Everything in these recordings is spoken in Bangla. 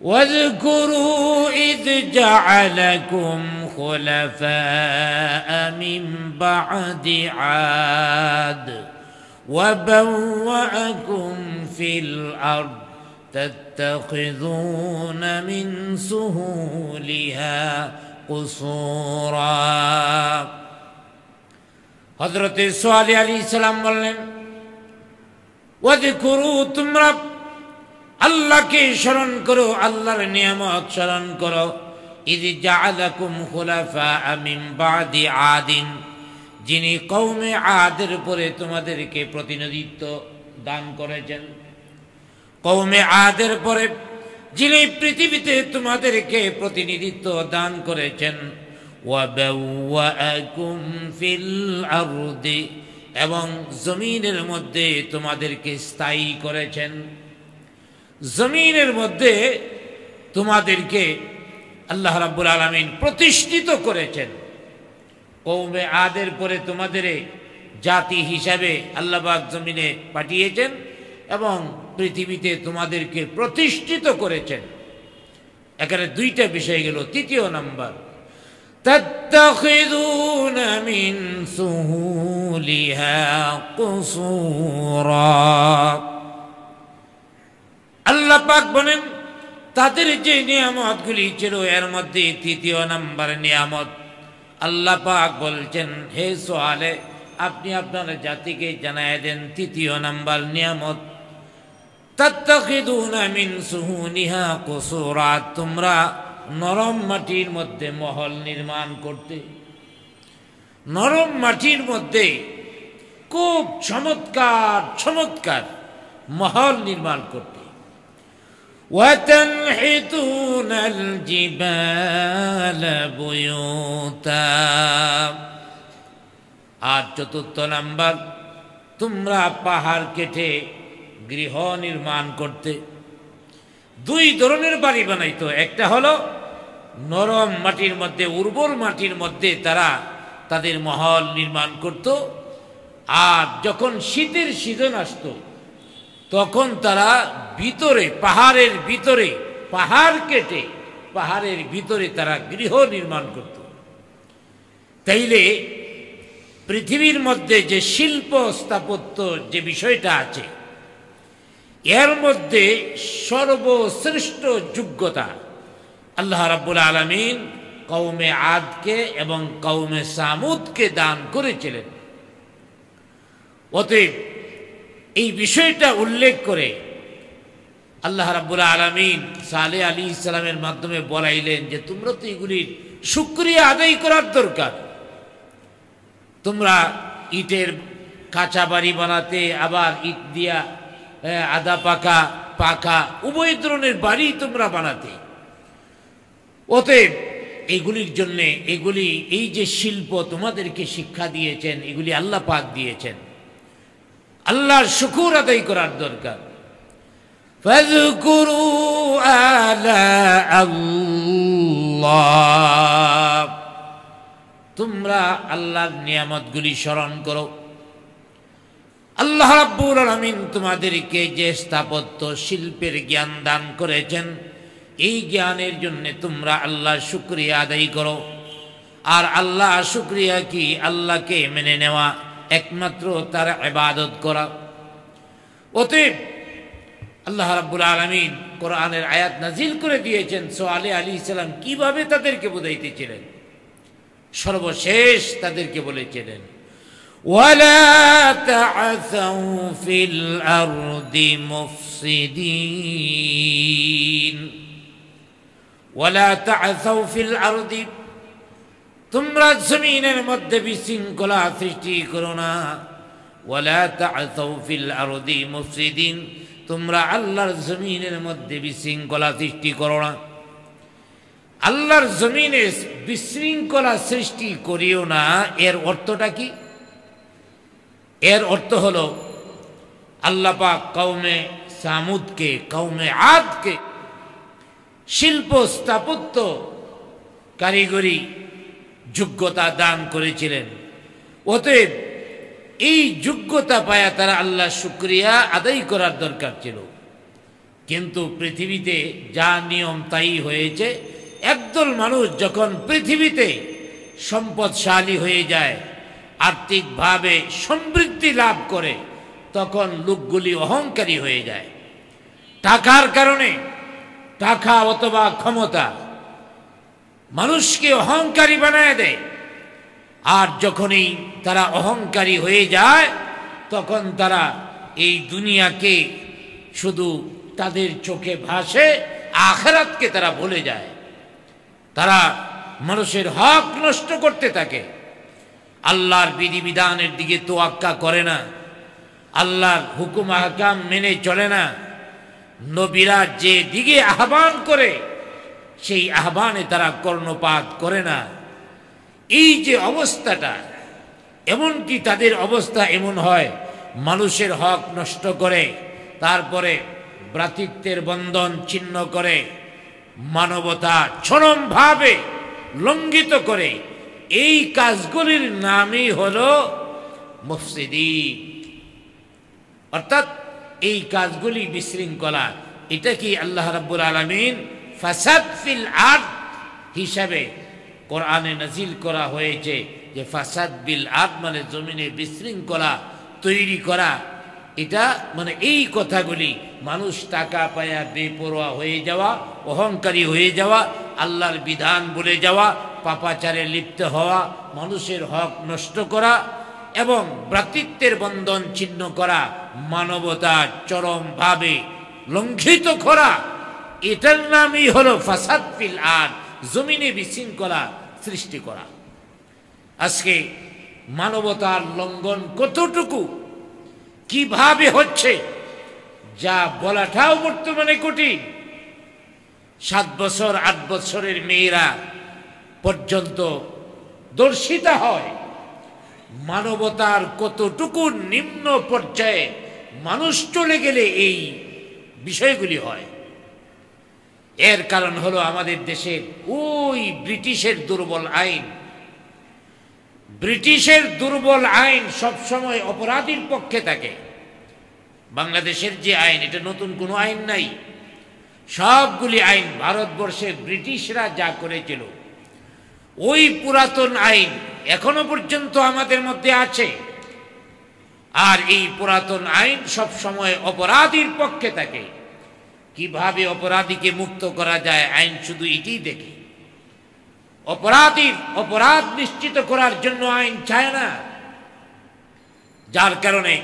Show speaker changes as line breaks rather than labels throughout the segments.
واذكروا إذ جعلكم خلفاء من بعد عاد وبوأكم في الأرض تتخذون من سهولها قصورا হযরত সালেহ আলাইহিস সালাম বললেন, ওয়াযকুরু, তোমরা আল্লাহকে স্মরণ করো, আল্লাহর নিয়ামত স্মরণ করো। ইয জাআলাকুম খুলাফা মিন বাদি আদিন, যিনি কওমে আদের পরে তোমাদেরকে প্রতিনিধিত্ব দান করেছেন। কওমে আদের পরে যিনি পৃথিবীতে তোমাদেরকে প্রতিনিধিত্ব দান করেছেন। ওয়াবাওয়াকুম ফিল আরদি, এবং জমিনের মধ্যে তোমাদেরকে স্থায়ী করেছেন। জমিনের মধ্যে তোমাদেরকে আল্লাহ রাব্বুল আলামিন প্রতিষ্ঠিত করেছেন। কওমে আদের পরে তোমাদের জাতি হিসাবে আল্লাহ পাক জমিনে পাঠিয়েছেন এবং পৃথিবীতে তোমাদেরকে প্রতিষ্ঠিত করেছেন। এখানে দুইটা বিষয় গেল। তৃতীয় নাম্বার, তাত্তাখিযুনা মিন সুহুলিহা কুসুরা। আল্লাহ পাক বলেন, তাদের যে নিয়ামতগুলি ছিল এর মধ্যে তৃতীয় নাম্বার নিয়ামত আল্লাহ পাক বলছেন, হে সালেহ, আপনি আপনার জাতিকে জানায় দেন তৃতীয় নাম্বার নিয়ামত, তাত্তাখিযুনা মিন সুহুলিহা কুসুরা। তোমরা নরম মাটির মধ্যে মহল নির্মাণ করতে, নরম মাটির মধ্যে খুব চমৎকার চমৎকার মহল নির্মাণ করতে। وَتَنْحِتُونَ الْجِبَالَ بُيُوتًا। আর চতুর্থ নাম্বার, তোমরা পাহাড় কেটে গৃহ নির্মাণ করতে। দুই ধরনের বাড়ি বানাইতো। একটা হলো নরম মাটির মধ্যে, উর্বর মাটির মধ্যে তারা তাদের মহল নির্মাণ করত। আর যখন শীতের সিজন আসতো তখন তারা ভিতরে, পাহাড়ের ভিতরে, পাহাড় কেটে পাহাড়ের ভিতরে তারা গৃহ নির্মাণ করত। তাইলে পৃথিবীর মধ্যে যে শিল্প স্থাপত্য যে বিষয়টা আছে, এর মধ্যে সর্বশ্রেষ্ঠ যোগ্যতা আল্লাহ রাব্বুল আলামিন কওমে আদকে এবং কওমে সামুদকে দান করেছিলেন। অতএব এই বিষয়টা উল্লেখ করে আল্লাহ রাব্বুল আলামিন সালেহ আলাইহিস সালামের মাধ্যমে বলাইলেন যে তোমরা তো এগুলির শুকরিয়া আদায় করার দরকার। তোমরা ইটের কাঁচা বাড়ি বানাতে, আবার ইট দিয়া আধা পাকা, পাকা উভয় ধরনের বাড়ি তোমরা বানাতে। অতএব এগুলির জন্যে, এগুলি এই যে শিল্প তোমাদেরকে শিক্ষা দিয়েছেন, এগুলি আল্লাহ পাক দিয়েছেন, আল্লাহর শুকর আদায় করার দরকার। ফাযকুরু আলা আল্লাহ, তোমরা আল্লাহর নিয়ামতগুলি স্মরণ করো। আল্লাহ রাব্বুল আলামিন তোমাদেরকে যে স্থাপত্য শিল্পের জ্ঞান দান করেছেন, এই জ্ঞানের জন্য তোমরা আল্লাহর শুকরিয়া আদায় করো। আর আল্লাহ শুকরিয়া কি? আল্লাহকে মেনে নেওয়া, একমাত্র তার ইবাদত করা। অতএব আল্লাহ রাব্বুল আলামিন কোরআনের আয়াত নাজিল করে দিয়েছেন সালেহ আলাইহিস সালাম কিভাবে তাদেরকে বুঝাইতেছিলেন। সর্বশেষ তাদেরকে বলেছিলেন, ওয়ালা তা'আসাউ ফিল আরদি মুফসিদিন, ওয়ালা তা'আসাউ ফিল আরদি, তোমরা জমিনের মধ্যে বিশৃঙ্খলা সৃষ্টি করো না। ওয়ালা তা'আসাউ ফিল আরদি মুফসিদিন, তোমরা আল্লাহর জমিনের মধ্যে বিশৃঙ্খলা সৃষ্টি করো না। আল্লাহর জমিনে বিশৃঙ্খলা সৃষ্টি করিও না, এর অর্থটা কি? এর অর্থ হলো আল্লাহ পাক কওমে সামুদকে, কওমে আদকে শিল্প স্থাপত্য কারিগরি যোগ্যতা দান করেছিলেন। অতএব এই যোগ্যতা পায়া তারা আল্লাহর শুকরিয়া আদায় করার দরকার ছিল। কিন্তু পৃথিবীতে যা নিয়ম তাই হয়েছে। একদল মানুষ যখন পৃথিবীতে সম্পদশালী হয়ে যায়, আর্থিকভাবে সমৃদ্ধি লাভ করে, তখন লোকগুলি অহংকারী হয়ে যায়। টাকার কারণে, টাকা অথবা ক্ষমতা মানুষকে অহংকারী বানায় দেয়। আর যখনই তারা অহংকারী হয়ে যায়, তখন তারা এই দুনিয়াকে শুধু তাদের চোখে ভাসে, আখিরাতকে তারা ভুলে যায়। তারা মানুষের হক নষ্ট করতে থাকে, আল্লাহর বিধিবিধানের দিকে তোয়াক্কা করে না, আল্লাহর হুকুম আহকাম মেনে চলে না। নবীরা যে দিকে আহ্বান করে সেই আহ্বানে তারা কর্ণপাত করে না। এই যে অবস্থাটা, এমনকি তাদের অবস্থা এমন হয়, মানুষের হক নষ্ট করে, তারপরে ভ্রাতৃত্বের বন্ধন ছিন্ন করে, মানবতা চরমভাবে লঙ্ঘিত করে। এই কাজগুলির নামই হলো মুফসিদিন, অর্থাৎ এই কাজগুলি বিশৃঙ্খলা। এটা কি আল্লাহ রাব্বুল আলামিন ফাসাদ ফিল আরদ হিসাবে কোরআনে নাজিল করা হয়েছে, যে ফাসাদ বিল আরদ মানে জমিনে বিশৃঙ্খলা তৈরি করা। এটা মানে এই কথাগুলি, মানুষ টাকা পায়া বেপরোয়া হয়ে যাওয়া, অহংকারী হয়ে যাওয়া, আল্লাহর বিধান ভুলে যাওয়া, পাপাচারে লিপ্ত হওয়া, মানুষের হক নষ্ট করা এবং ভ্রাতৃত্বের বন্ধন ছিন্ন করা, মানবতা চরমভাবে লঙ্ঘিত করা, এটার নামই হলো ফাসাদ ফিল আরদ, জমিনে বিশৃঙ্খলা সৃষ্টি করা। আজকে মানবতার লঙ্ঘন কতটুকু, কিভাবে হচ্ছে, যা বলাটাও বর্তমানে কঠিন। 7 বছর 8 বছরের মেয়েরা পর্যন্ত দর্শিতা হয়। মানবতার কতটুকু নিম্ন পর্যায়ে মানুষ চলে গেলে এই বিষয়গুলি হয়। এর কারণ হলো আমাদের দেশের ওই ব্রিটিশের দুর্বল আইন। ব্রিটিশের দুর্বল আইন সবসময় অপরাধীর পক্ষে থাকে। বাংলাদেশের যে আইন, এটা নতুন কোনো আইন নাই। সবগুলি আইন ভারতবর্ষে ব্রিটিশরা যা করেছিল, ওই পুরাতন আইন এখনো পর্যন্ত আমাদের মধ্যে আছে। আর এই পুরাতন আইন সবসময় অপরাধীর পক্ষে থাকে। কিভাবে অপরাধীকে মুক্ত করা যায়, আইন শুধু এটিই দেখে। অপরাধীর অপরাধ নিশ্চিত করার জন্য আইন চায় না, যার কারণে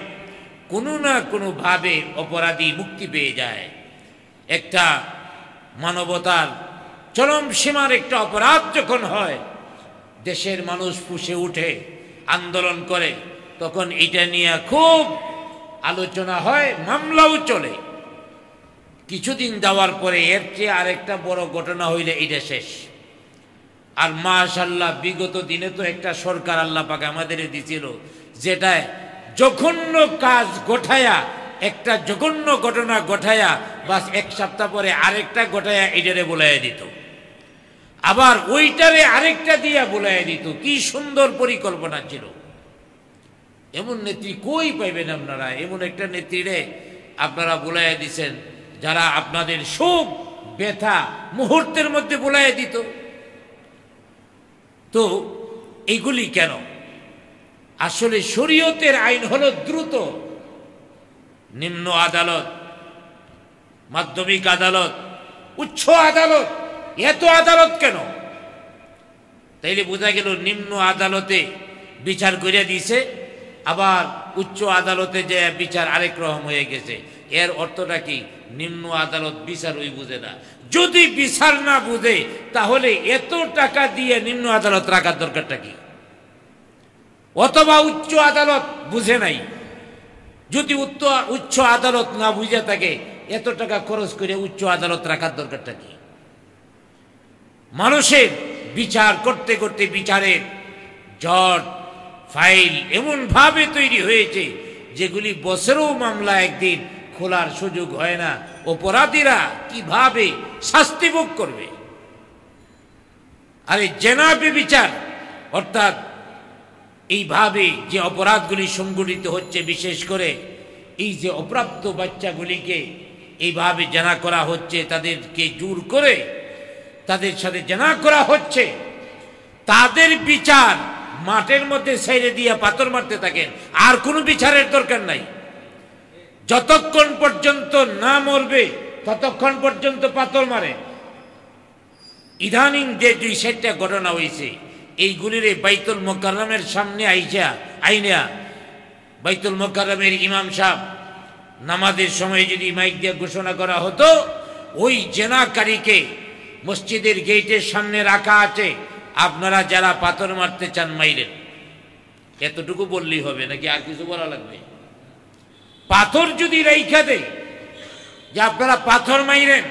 কোনো না কোনো ভাবে অপরাধী মুক্তি পেয়ে যায়। একটা মানবতার চরম সীমার একটা অপরাধ যখন হয়, দেশের মানুষ ফুঁসে উঠে, আন্দোলন করে, তখন এটা নিয়ে খুব আলোচনা হয়, মামলাও চলে। কিছুদিন যাওয়ার পরে এর চেয়ে আরেকটা বড় ঘটনা হইলে এটা শেষ। আর মাশাআল্লাহ বিগত দিনে তো একটা সরকার আল্লাহ পাক আমাদের দিছিল, যেটা জঘন্য কাজ ঘটায়া, একটা জঘন্য ঘটনা ঘটায়া বাস 1 সপ্তাহ পরে আরেকটা ঘটায়া এটারে বলাইয়া দিত, আবার ওইটারে আরেকটা দিয়া বলাইয়া দিত। কি সুন্দর পরিকল্পনা ছিল! এমন নেত্রী কই পাইবেন আপনারা? এমন একটা নেত্রীরে আপনারা বলাইয়া দিছেন, যারা আপনাদের সুখ ব্যথা মুহূর্তের মধ্যে বলাইয়া দিত। তো এইগুলি কেন? আসলে শরীয়তের আইন হলো দ্রুত। নিম্ন আদালত, মাধ্যমিক আদালত, উচ্চ আদালত, এত আদালত কেন? তাইলে বোঝা গেল নিম্ন আদালতে বিচার করে দিছে, আবার উচ্চ আদালতে যে বিচার আরেক রকম হয়ে গেছে। এর অর্থটা কি? নিম্ন আদালত বিচার ওই বুঝে না। যদি বিচার না বুঝে, তাহলে এত টাকা দিয়ে নিম্ন আদালত রাখার দরকারটা কি? অথবা উচ্চ আদালত বুঝে নাই, যদি উচ্চ আদালত না বুঝে থাকে, এত টাকা খরচ করে উচ্চ আদালত রাখার দরকারটা কি? মানুষের বিচার করতে করতে বিচারের জট ফাইল এমন ভাবে তৈরি হয়েছে, যেগুলি বছরেও মামলা একদিন খোলার সুযোগ হয় না। অপরাধীরা কিভাবে শাস্তি ভোগ করবে? আরে জেনাবে বিচার, অর্থাৎ এইভাবে যে অপরাধগুলি সংঘটিত হচ্ছে, বিশেষ করে এই যে অপ্রাপ্ত বাচ্চাগুলিকে এইভাবে জেনা করা হচ্ছে, তাদেরকে জোর করে তাদের সাথে জেনা করা হচ্ছে, তাদের বিচার মাঠের মধ্যে ছেড়ে দিয়ে পাথর মারতে থাকেন, আর কোনো বিচারের দরকার নাই। যতক্ষণ পর্যন্ত না মরবে ততক্ষণ পর্যন্ত পাথর মারে। ইদানিং যে 2-4টা ঘটনা হয়েছে, এইগুলির বাইতুল মোকাররমের সামনে আইনা বাইতুল মোকাররমের ইমাম সাহেব নামাজের সময় যদি মাইক দিয়ে ঘোষণা করা হতো, ওই জেনাকারীকে মসজিদের গেটের সামনে রাখা আছে, আপনারা যারা পাথর মারতে চান মাইরেন। এতটুকু বললেই হবে নাকি আর কিছু বলা লাগবে? পাথর যদি রাইখা দেয় যে আপনারা পাথর মাইরেন,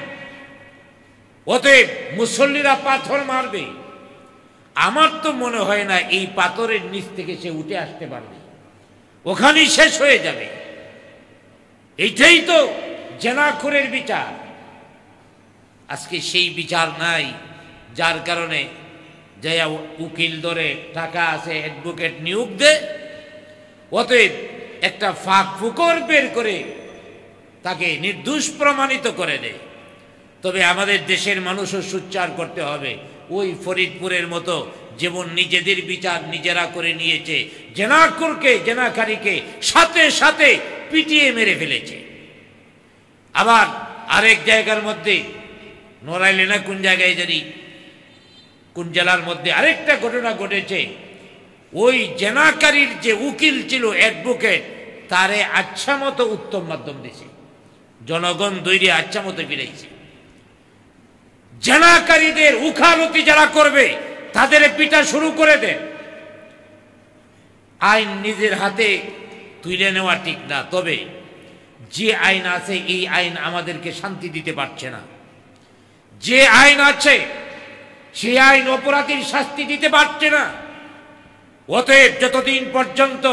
অতএব মুসল্লিরা পাথর মারবে, আমার তো মনে হয় না এই পাথরের নিচ থেকে সে উঠে আসতে পারবে, ওখানেই শেষ হয়ে যাবে। এইটাই তো জেনাখোরের বিচার। আজকে সেই বিচার নাই, যার কারণে যাইয়া উকিল ধরে টাকা আছে, অ্যাডভোকেট নিয়োগ দেয়, অতএব একটা ফাঁক ফুকর বের করে তাকে নির্দোষ প্রমাণিত করে দেয়। তবে আমাদের দেশের মানুষও সোচ্চার করতে হবে, ওই ফরিদপুরের মতো যেমন নিজেদের বিচার নিজেরা করে নিয়েছে, জেনাখোরকে জেনাকারীকে সাথে সাথে পিটিয়ে মেরে ফেলেছে। আবার আরেক জায়গার মধ্যে নড়াইলে না কোন জায়গায় জানি, কোন জেলার মধ্যে আরেকটা ঘটনা ঘটেছে, ওই জেনাকারীর যে উকিল ছিল অ্যাডভোকেট, তারে আচ্ছা মতো উত্তম মাধ্যম দিছে, জনগণ দৈরে আচ্ছা মতো ফিরেছে। জেনাকারীদের উকালতি যারা করবে তাদের পিটা শুরু করে দেন। আইন নিজের হাতে তুলে নেওয়া ঠিক না, তবে যে আইন আছে এই আইন আমাদেরকে শান্তি দিতে পারছে না। যে আইন আছে সেই আইন অপরাধীর শাস্তি দিতে পারছে না। অতএব যতদিন পর্যন্ত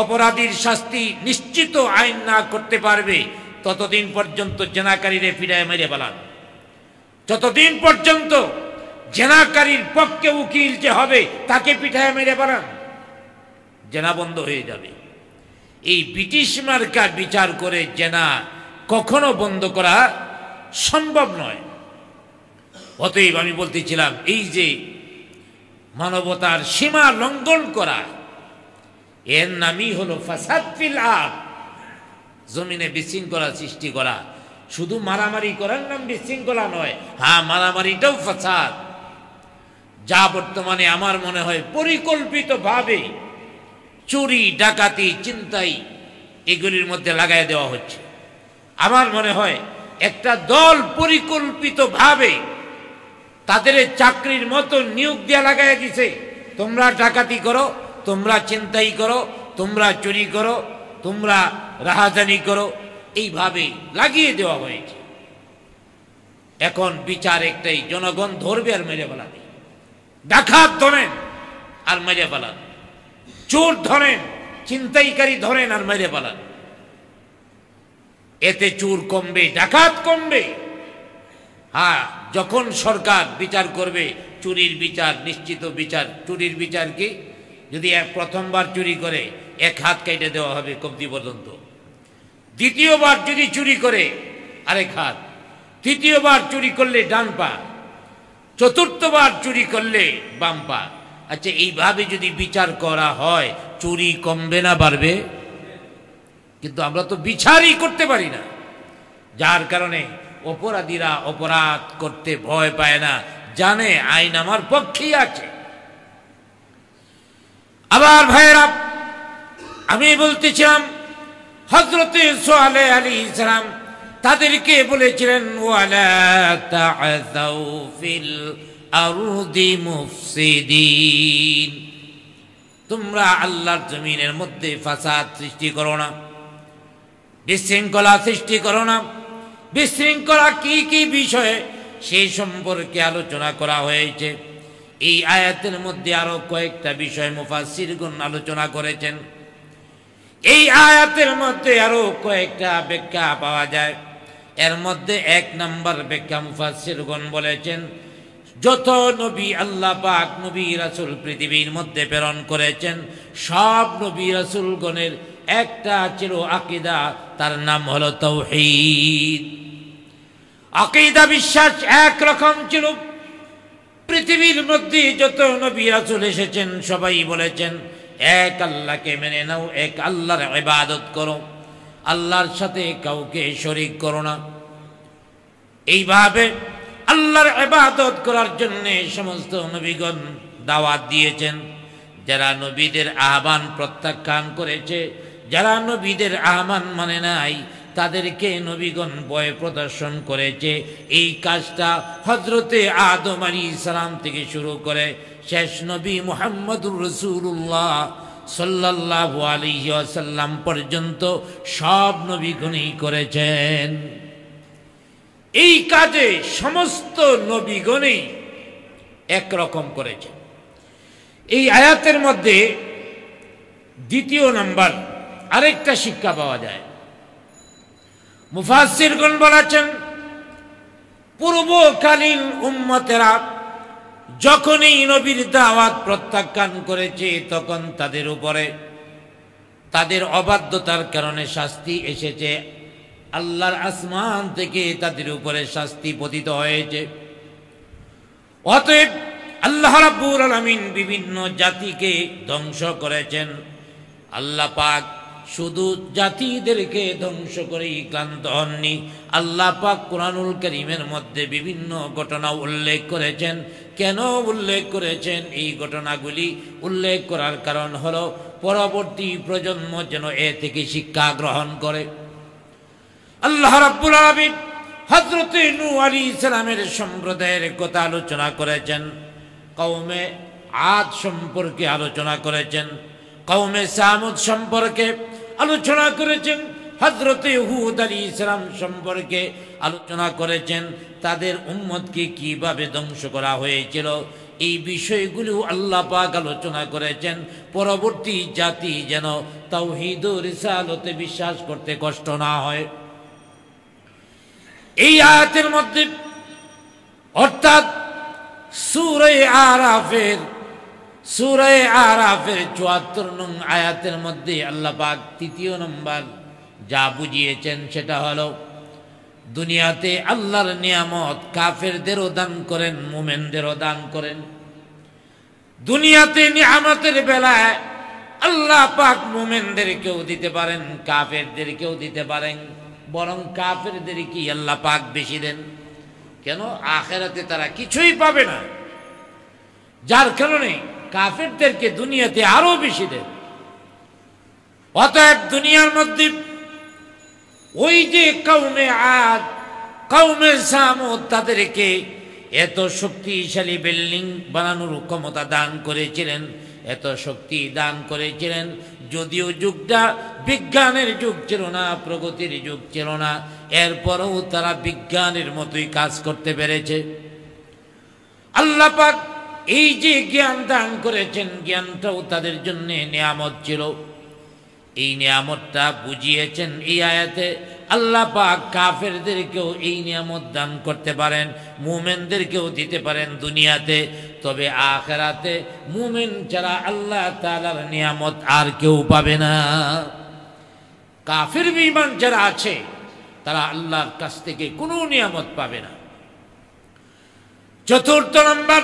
অপরাধীর শাস্তি নিশ্চিত আইন না করতে পারবে, ততদিন পর্যন্ত জেনাকারীরে ফিরায় মেরে ফেলান। যতদিন পর্যন্ত জেনাকারীর পক্ষে উকিল যে হবে তাকে পিঠায় মেরে ফেলান, জেনা বন্ধ হয়ে যাবে। এই ব্রিটিশ মার্কা বিচার করে জেনা কখনো বন্ধ করা সম্ভব নয়। অতএব আমি বলতেছিলাম, এই যে মানবতার সীমা লঙ্ঘন করা, এর নামই হলো ফাসাদ ফিল আরদ, জমিনে বিশৃঙ্খলা সৃষ্টি করা। শুধু মারামারি করার নাম বিশৃঙ্খলা নয়, হ্যাঁ মারামারিটাও ফাসাদ, যা বর্তমানে আমার মনে হয় পরিকল্পিতভাবে চুরি ডাকাতি ছিনতাই এগুলির মধ্যে লাগাই দেওয়া হচ্ছে। আমার মনে হয় একটা দল পরিকল্পিতভাবে তাদের চাকরির মতো নিয়োগ দেওয়া লাগাই দিছে, তোমরা ডাকাতি করো, তোমরা ছিনতাই করো, তোমরা চুরি করো, তোমরা রাহাজানি করো, এইভাবে লাগিয়ে দেওয়া হয়েছে। এখন বিচার একটাই, জনগণ ধরবে আর মেরে ফেলাবে। ডাকাত ধরেন আর মেরে ফেলান, চোর ধরেন, ছিনতাইকারী ধরেন আর মেরে ফেলান। এতে চোর কমবে, ডাকাত কমবে। হ্যাঁ, যখন সরকার বিচার করবে চুরির বিচার, নিশ্চিত বিচার। চুরির বিচার কি? যদি প্রথমবার চুরি করে এক হাত কেটে দেওয়া হবে কবজি পর্যন্ত, দ্বিতীয়বার যদি চুরি করে আরেক হাত, তৃতীয়বার চুরি করলে ডান পা, চতুর্থবার চুরি করলে বাম পা। আচ্ছা, এইভাবে যদি বিচার করা হয় চুরি কমবে না বাড়বে? কিন্তু আমরা তো বিচারই করতে পারি না, যার কারণে অপরাধীরা অপরাধ করতে ভয় পায় না, জানে আইন আমার পক্ষেই আছে। আবার ভাইয়েরা, আমি বলতেছিলাম হযরতে সালেহ আলাইহিস সালাম তাদেরকে বলেছিলেন, ওয়ালা তা'আসাউ ফিল আরদি মুফসিদিন, তোমরা আল্লাহর জমিনের মধ্যে ফাসাদ সৃষ্টি করো না, বিশৃঙ্খলা সৃষ্টি করো না। বিশৃঙ্খলা কি কি বিষয়ে সেই সম্পর্কে আলোচনা করা হয়েছে। এই আয়াতের মধ্যে আরো কয়েকটা বিষয় মুফাসসিরগণ আলোচনা করেছেন। এই আয়াতের মধ্যে আরো কয়েকটা ব্যাখ্যা পাওয়া যায়। এর মধ্যে এক নম্বর ব্যাখ্যা মুফাসসিরগণ বলেছেন, যত নবী আল্লাহ পাক নবী রাসূল পৃথিবীর মধ্যে প্রেরণ করেছেন, সব নবী রাসূলগণের একটা ছিল আকীদা, তার নাম হলো তাওহীদ। আকীদা বিশ্বাস একরকম ছিল। পৃথিবীর মধ্যে যত নবী রাসূল এসেছেন সবাই বলেছেন এক আল্লাহকে মেনে নাও, এক আল্লাহর ইবাদত করো, আল্লাহর সাথে কাউকে শরীক করো না। এইভাবে আল্লাহর ইবাদত করার জন্য সমস্ত নবীগণ দাওয়াত দিয়েছেন। যারা নবীদের আহ্বান প্রত্যাখ্যান করেছে, যারা নবীদের আহ্বান মানে নাই, তাদেরকে নবীগণ ভয় প্রদর্শন করেছে। এই কাজটা হযরতে আদম আলাইহিস সালাম থেকে শুরু করে শেষ নবী মুহাম্মদুর রাসূলুল্লাহ সাল্লাল্লাহু আলাইহি ওয়াসাল্লাম পর্যন্ত সব নবীগণই করেছেন। এই কাজে সমস্ত নবীগণই একরকম করেছেন। এই আয়াতের মধ্যে দ্বিতীয় নাম্বার আরেকটা শিক্ষা পাওয়া যায়। মুফাসসিরগণ বলেছেন পূর্বকালীন উম্মতেরা যখনই নবীর দাওয়াত প্রত্যাখ্যান করেছে তখন তাদের উপরে তাদের অবাধ্যতার কারণে শাস্তি এসেছে। আল্লাহর আসমান থেকে তাদের উপরে শাস্তি পতিত হয়েছে। অতএব আল্লাহ রাব্বুল আলামিন বিভিন্ন জাতিকে ধ্বংস করেছেন। আল্লাহ পাক শুধু জাতিদেরকে ধ্বংস করেই ক্লান্ত হননি। আল্লাহ পাক কুরআনুল কারীমের মধ্যে বিভিন্ন ঘটনা উল্লেখ করেছেন। কেন উল্লেখ করেছেন? এই ঘটনাগুলি উল্লেখ করার কারণ হলো পরবর্তী প্রজন্ম যেন এ থেকে শিক্ষা গ্রহণ করে। আল্লাহ রাব্বুল আলামিন হযরত নূহ আলাইহিস সালামের সম্প্রদায়ের কথা আলোচনা করেছেন, কওমে আদ সম্পর্কে আলোচনা করেছেন, কওমে সামুদ সম্পর্কে আলোচনা করেছেন, হযরত হুদ আলাইহিস সালাম সম্পর্কে আলোচনা করেছেন, তাদের উম্মতকে কিভাবে ধ্বংস করা হয়েছিল। এই বিষয়গুলো আল্লাহ পাক আলোচনা করেছেন পরবর্তী জাতি যেন তাওহীদ ও রিসালতে বিশ্বাস করতে কষ্ট না হয়। এই আয়াতের মধ্যে অর্থাৎ সূরা আরাফের ৭৪ নং আয়াতের মধ্যে আল্লাহ পাক তৃতীয় নম্বর যা বুঝিয়েছেন সেটা হলো দুনিয়াতে আল্লাহর নিয়ামত কাফেরদেরও দান করেন, মুমিনদেরও দান করেন। দুনিয়াতে নিয়ামতের বেলায় আল্লাহ পাক মুমিনদেরকেও দিতে পারেন, কাফেরদেরকেও দিতে পারেন, বরং কাফেরদেরকে আল্লাহ পাক বেশি দেন। কেন? আখিরাতে তারা কিছুই পাবে না, যার কারণে কাফেরদেরকে দুনিয়াতে আরো বেশি দেন। অতএব দুনিয়ার মধ্যে ওই যে কওমে আদ, কওমে সামুদ তাদেরকে এত শক্তিশালী বিল্ডিং বানানোর ক্ষমতা দান করেছিলেন, এত শক্তি দান করেছিলেন। যদিও যুগটা বিজ্ঞানের যুগ ছিল না, প্রগতির যুগ ছিল না, এরপরেও তারা বিজ্ঞানের মতোই কাজ করতে পেরেছে। আল্লাহ পাক এই যে জ্ঞান দান করেছেন, জ্ঞানটাও তাদের জন্য নিয়ামত ছিল। এই নিয়ামতটা বুঝিয়েছেন এই আয়াতে। আল্লাহ পাক কাফেরদেরকেও এই নিয়ামত দান করতে পারেন, মুমিনদেরকেও দিতে পারেন দুনিয়াতে। তবে আখিরাতে মুমিন ছাড়া আল্লাহ তাআলার নিয়ামত আর কেউ পাবে না। কাফির বিমান যারা আছে তারা আল্লাহর কাছ থেকে কোনো নিয়ামত পাবে না। চতুর্থ নম্বর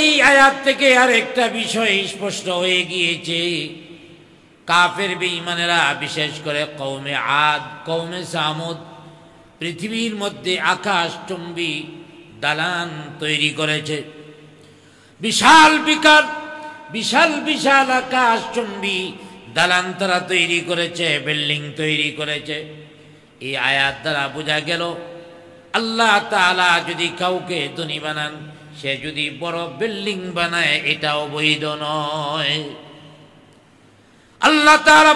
এই আয়াত থেকে আর একটা বিষয় স্পষ্ট হয়ে গিয়েছে। কাফের বেঈমানেরা বিশেষ করে কওমে আদ, কওমে সামুদ পৃথিবীর মধ্যে আকাশচুম্বী দালান তৈরি করেছে। বিশাল বিশাল আকাশচুম্বী দালান তারা তৈরি করেছে, বিল্ডিং তৈরি করেছে। এই আয়াত দ্বারা বোঝা গেল আল্লাহ তাআলা যদি কাউকে ধনী বানান, সে যদি বড় বিল্ডিং বানায় এটাও বৈধ নয়। আল্লাহ তাআলা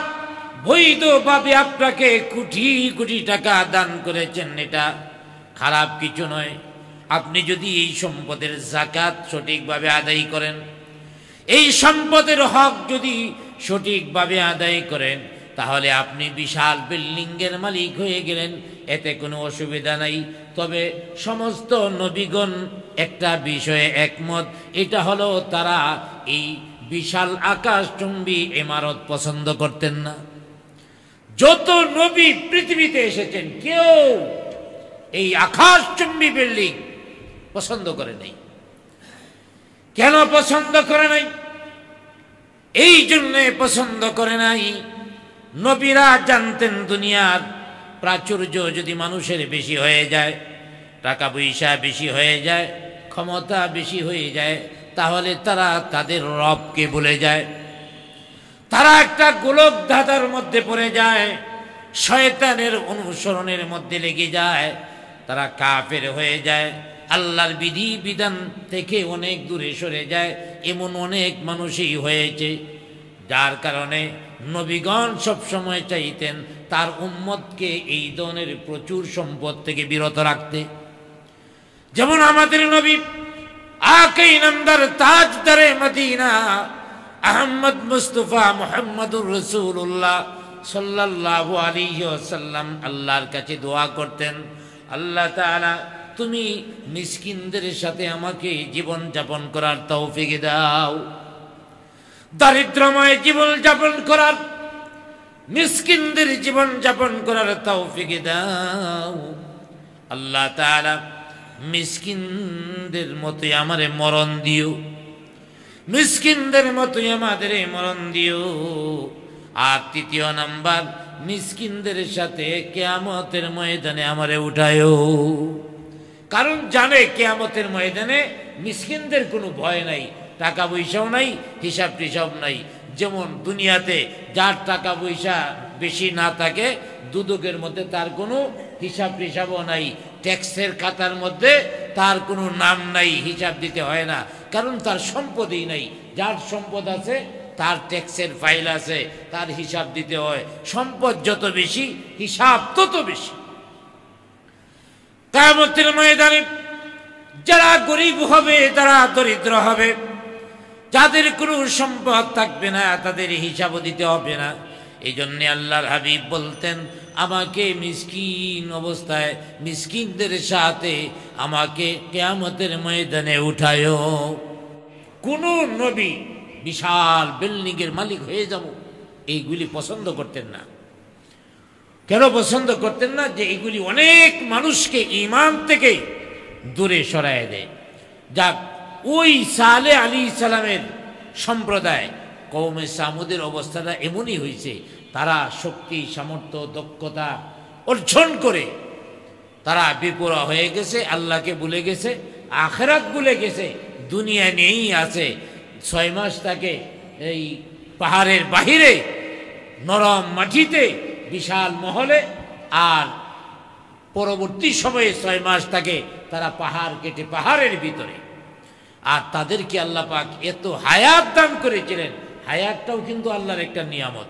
বৈধভাবে আপনাকে কোটি কোটি টাকা দান করেছেন, এটা খারাপ কিছু নয়। আপনি যদি এই সম্পদের যাকাত সঠিকভাবে আদায় করেন, এই সম্পদের হক যদি সঠিকভাবে আদায় করেন, তাহলে আপনি বিশাল বিল্ডিংয়ের মালিক হয়ে গেলেন, এতে কোনো অসুবিধা নাই। তবে সমস্ত নবীগণ একটা বিষয়ে একমত, এটা হলো তারা এই বিশাল আকাশচুম্বী ইমারত পছন্দ করতেন না। যত নবী পৃথিবীতে এসেছেন কেউ এই আকাশচুম্বী বিল্ডিং পছন্দ করে নাই। কেন পছন্দ করে নাই? এই জন্যে পছন্দ করে নাই, নবীরা জানতেন দুনিয়ার প্রাচুর্য যদি মানুষের বেশি হয়ে যায়, টাকা পয়সা বেশি হয়ে যায়, ক্ষমতা বেশি হয়ে যায়, তাহলে তারা তাদের রবকে ভুলে যায়। তারা একটা গোলক ধাঁধার মধ্যে পড়ে যায়, শয়তানের অনুসরণের মধ্যে লেগে যায়, তারা কাফের হয়ে যায়, আল্লাহর বিধি বিধান থেকে অনেক দূরে সরে যায়। এমন অনেক মানুষই হয়েছে, যার কারণে নবীগণ সবসময় চাইতেন তার উম্মতকে এই ধরনের প্রচুর সম্পদ থেকে বিরত রাখতে। যেমন আমাদের নবী আকাই নামদার তাজদারে মদিনা আহমদ মুস্তফা মুহাম্মদুর রাসূলুল্লাহ সাল্লাল্লাহু আলাইহি ওয়াসাল্লাম আল্লাহর কাছে দোয়া করতেন, আল্লাহ তাআলা তুমি মিসকিনদের সাথে আমাকে জীবন যাপন করার তৌফিক দাও, দারিদ্রময় জীবন যাপন করার, মিসকিনদের জীবন যাপন করার তৌফিক দাও। আল্লাহ তাআলা মিসকিনদের মতোই আমারে মরণ দিও, মিসকিনদের মতোই আমাদের মরণ দিও। আর তৃতীয় নাম্বার, মিসকিনদের সাথে কিয়ামতের ময়দানে আমারে উঠায়ো। কারণ জানে কিয়ামতের ময়দানে মিসকিনদের কোনো ভয় নাই, টাকা পয়সাও নাই, হিসাব টিসাব নাই। যেমন দুনিয়াতে যার টাকা পয়সা বেশি না থাকে, দুদকের মধ্যে তার কোনো হিসাব টিসাবও নাই, ট্যাক্সের খাতার মধ্যে তার কোনো নাম নাই, হিসাব দিতে হয় না, কারণ তার সম্পদই নাই। যার সম্পদ আছে তার ট্যাক্সের ফাইল আছে, তার হিসাব দিতে হয়। সম্পদ যত বেশি, হিসাব তত বেশি। কিয়ামতের ময়দানে যারা গরিব হবে, যারা দরিদ্র হবে, যাদের কোনো সম্পদ থাকবে না, তাদের হিসাবও দিতে হবে না। এই জন্য আল্লাহর হাবিব বলতেন, আমাকে মিসকিন অবস্থায় মিসকিনদের সাথে আমাকে কিয়ামতের ময়দানে উঠায়ো। কোন নবী বিশাল বিল্ডিং এর মালিক হয়ে যাব এইগুলি পছন্দ করতেন না। কেন পছন্দ করতেন না? যে এগুলি অনেক মানুষকে ঈমান থেকে দূরে সরায় দেয়। যাক, ওই সালেহ আলাইহিস সালামের সম্প্রদায় কওমে সামুদের অবস্থাটা এমনই হয়েছে, তারা শক্তি, সামর্থ্য, দক্ষতা অর্জন করে তারা বিপরা হয়ে গেছে, আল্লাহকে ভুলে গেছে, আখিরাত ভুলে গেছে, দুনিয়া নিয়েই আছে। 6 মাস তাকে এই পাহাড়ের বাহিরে নরম মাটিতে বিশাল মহলে, আর পরবর্তী সময়ে 6 মাস তাকে তারা পাহাড় কেটে পাহাড়ের ভিতরে। আর তাদেরকে আল্লাহ পাক এত হায়াত দান করেছিলেন, হায়াতটাও কিন্তু আল্লাহর একটা নিয়ামত।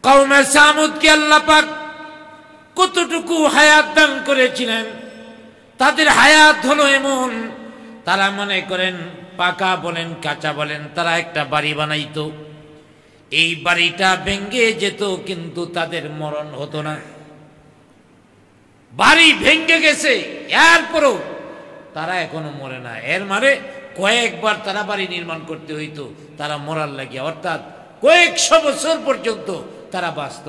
কওমে সামুদকে আল্লাহ পাক কতটুকু হায়াত দান করেছিলেন, তাদের হায়াত হলো এমন, তারা মনে করেন পাকা বলেন কাঁচা বলেন, তারা একটা বাড়ি বানাইতো, এই বাড়িটা ভেঙ্গে যেত কিন্তু তাদের মরণ হতো না। বাড়ি ভেঙ্গে গেছে, এরপরও তারা এখনো মরে না। এর মানে কয়েকবার তারা বাড়ি নির্মাণ করতে হইতো তারা মরার লাগিয়া, অর্থাৎ কয়েকশো বছর পর্যন্ত তারা বাঁচত।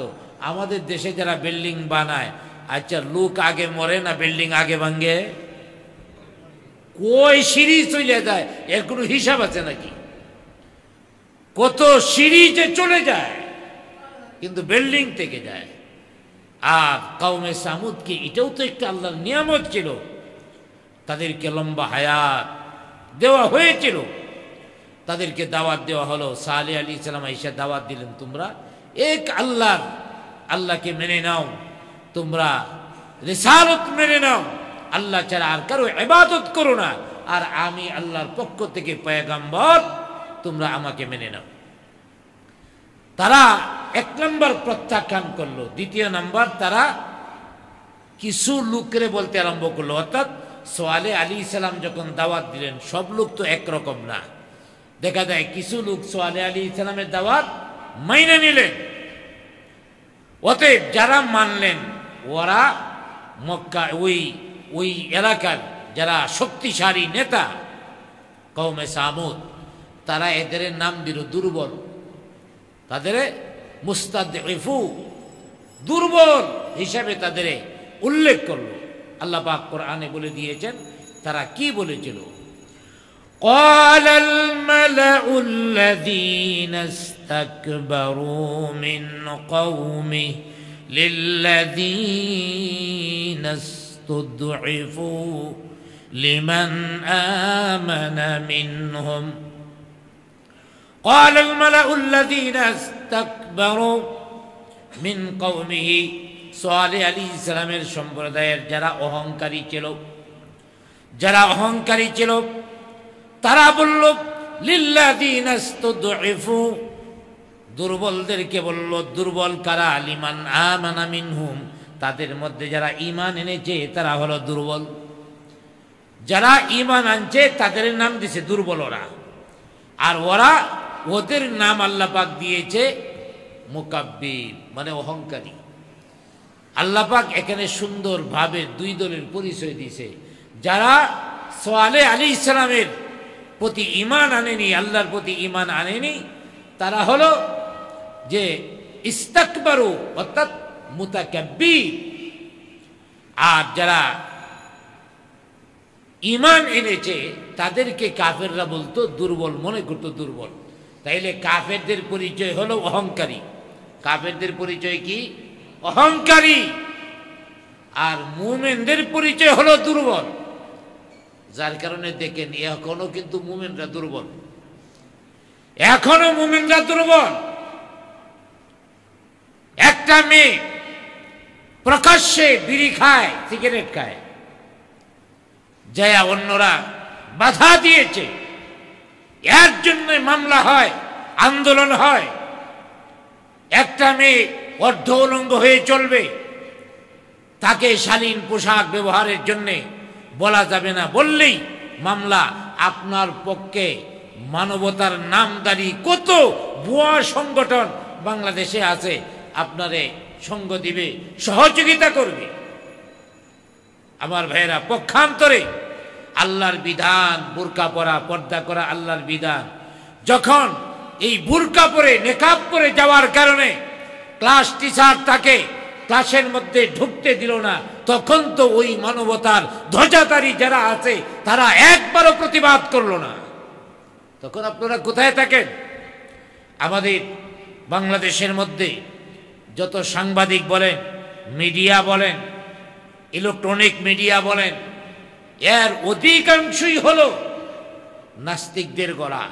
আমাদের দেশে যারা বিল্ডিং বানায়, আচ্ছা লোক আগে মরে না বিল্ডিং আগে ভাঙ্গে? কই সিঁড়ি চলে যায়, এর কোনো হিসাব আছে নাকি? কত সিঁড়ি যে চলে যায়, কিন্তু বিল্ডিং থেকে যায়। আর কওমে সামুদকে এটাও তো একটা আল্লাহর নিয়ামত ছিল, তাদেরকে লম্বা হায়াত দেওয়া হয়েছিল। তাদেরকে দাওয়াত দেওয়া হলো, সালেহ আলাইহিস সালাম আইসা দাওয়াত দিলেন, তোমরা এক আল্লাহকে মেনে নাও, তোমরা রিসালত মেনে নাও, আল্লাহ ছাড়া আর কারো ইবাদত করো না, আর আমি আল্লাহর পক্ষ থেকে পয়গম্বর, তোমরা আমাকে মেনে নাও। তারা 1 নম্বর প্রত্যাখ্যান করলো। দ্বিতীয় নাম্বার, তারা কিছু লোকরে বলতে আরম্ভ করলো, অর্থাৎ সালেহ আলাইহিস সালাম যখন দাওয়াত দিলেন, সব লোক তো একরকম না। দেখা যায় কিছু লোক সালেহ আলাইহিস সালামের দাওয়াত মাইনে নিলেন, অতএব যারা মানলেন ওরা মক্কা ওই এলাকার যারা শক্তিশালী নেতা কওমে সামুদ, তারা এদের নাম দিল দুর্বল, তাদের মুস্তাদঈফু, দুর্বল হিসাবে তাদের উল্লেখ করলো। আল্লাহ পাক কোরআনে বলে দিয়েছেন তারা কি বলেছিল। قال الملأ الذين استكبروا من قومه للذين استضعفوا لمن آمن منهم قال الملأ الذين استكبروا من قومه সালেহ আলাইহিস সালামের সম্প্রদায়ের যারা অহংকারী ছিল তারা বলল লিল্লাযিনা ইসতুদঈফু, দুর্বলদেরকে বলল, দুর্বল কারা? লিমান আমানা মিনহুম, তাদের মধ্যে যারা ঈমান এনেছে তারা হলো দুর্বল। যারা ঈমান আনছে তাদের নাম দিয়েছে দুর্বল ওরা, আর ওদের নাম আল্লাহ পাক দিয়েছে মুকাব্বির, মানে অহংকারী। আল্লাহ পাক এখানে সুন্দরভাবে দুই দলের পরিচয় দিয়েছে। যারা সালেহ আলাইহিস সালামের প্রতি ঈমান আনেনি, আল্লাহর প্রতি ঈমান আনেনি, তারা হলো যে ইস্তাকবারু অর্থাৎ মুতাকাব্বির। আর যারা ঈমান এনেছে তাদেরকে কাফেররা বলতো দুর্বল, মনে করতো দুর্বল। তাইলে কাফেরদের পরিচয় হলো অহংকারী। কাফেরদের পরিচয় কি? অহংকারী। আর মুমিনদের পরিচয় হলো দুর্বল। যার কারণে দেখেন এখনো কিন্তু মুমিনরা দুর্বল, এখনো মুমিনরা দুর্বল। একটা মেয়ে প্রকাশ্যে বিড়ি খায়, সিগারেট খায়, যায় অন্যরা বাধা দিয়েছে, এর জন্য মামলা হয়, আন্দোলন হয়। একটা মেয়ে অর্ধ উলঙ্গ হয়ে চলবে, তাকে শালীন পোশাক ব্যবহারের জন্য বলা যাবে না, বললেই মামলা। আপনার পক্ষে মানবতার নামদারি কত ভুয়া সংগঠন বাংলাদেশে আছে, আপনারে সঙ্গ দিবে, সহযোগিতা করবে। আমার ভাইয়েরা, পক্ষান্তরে আল্লাহর বিধান, বুরকা পরা, পর্দা করা আল্লাহর বিধান, যখন এই বুরকা পরে নেকাব পরে যাওয়ার কারণে ক্লাস টিচার তাকে ক্লাসের মধ্যে ঢুকতে দিল না, তখন তো ওই মানবতার ধ্বজাধারী যারা আছে তারা একবারও প্রতিবাদ করলো না। তখন আপনারা কোথায় থাকেন? আমাদের বাংলাদেশের মধ্যে যত সাংবাদিক বলেন, মিডিয়া বলেন, ইলেকট্রনিক মিডিয়া বলেন, এর অধিকাংশই হলো নাস্তিকদের গলা,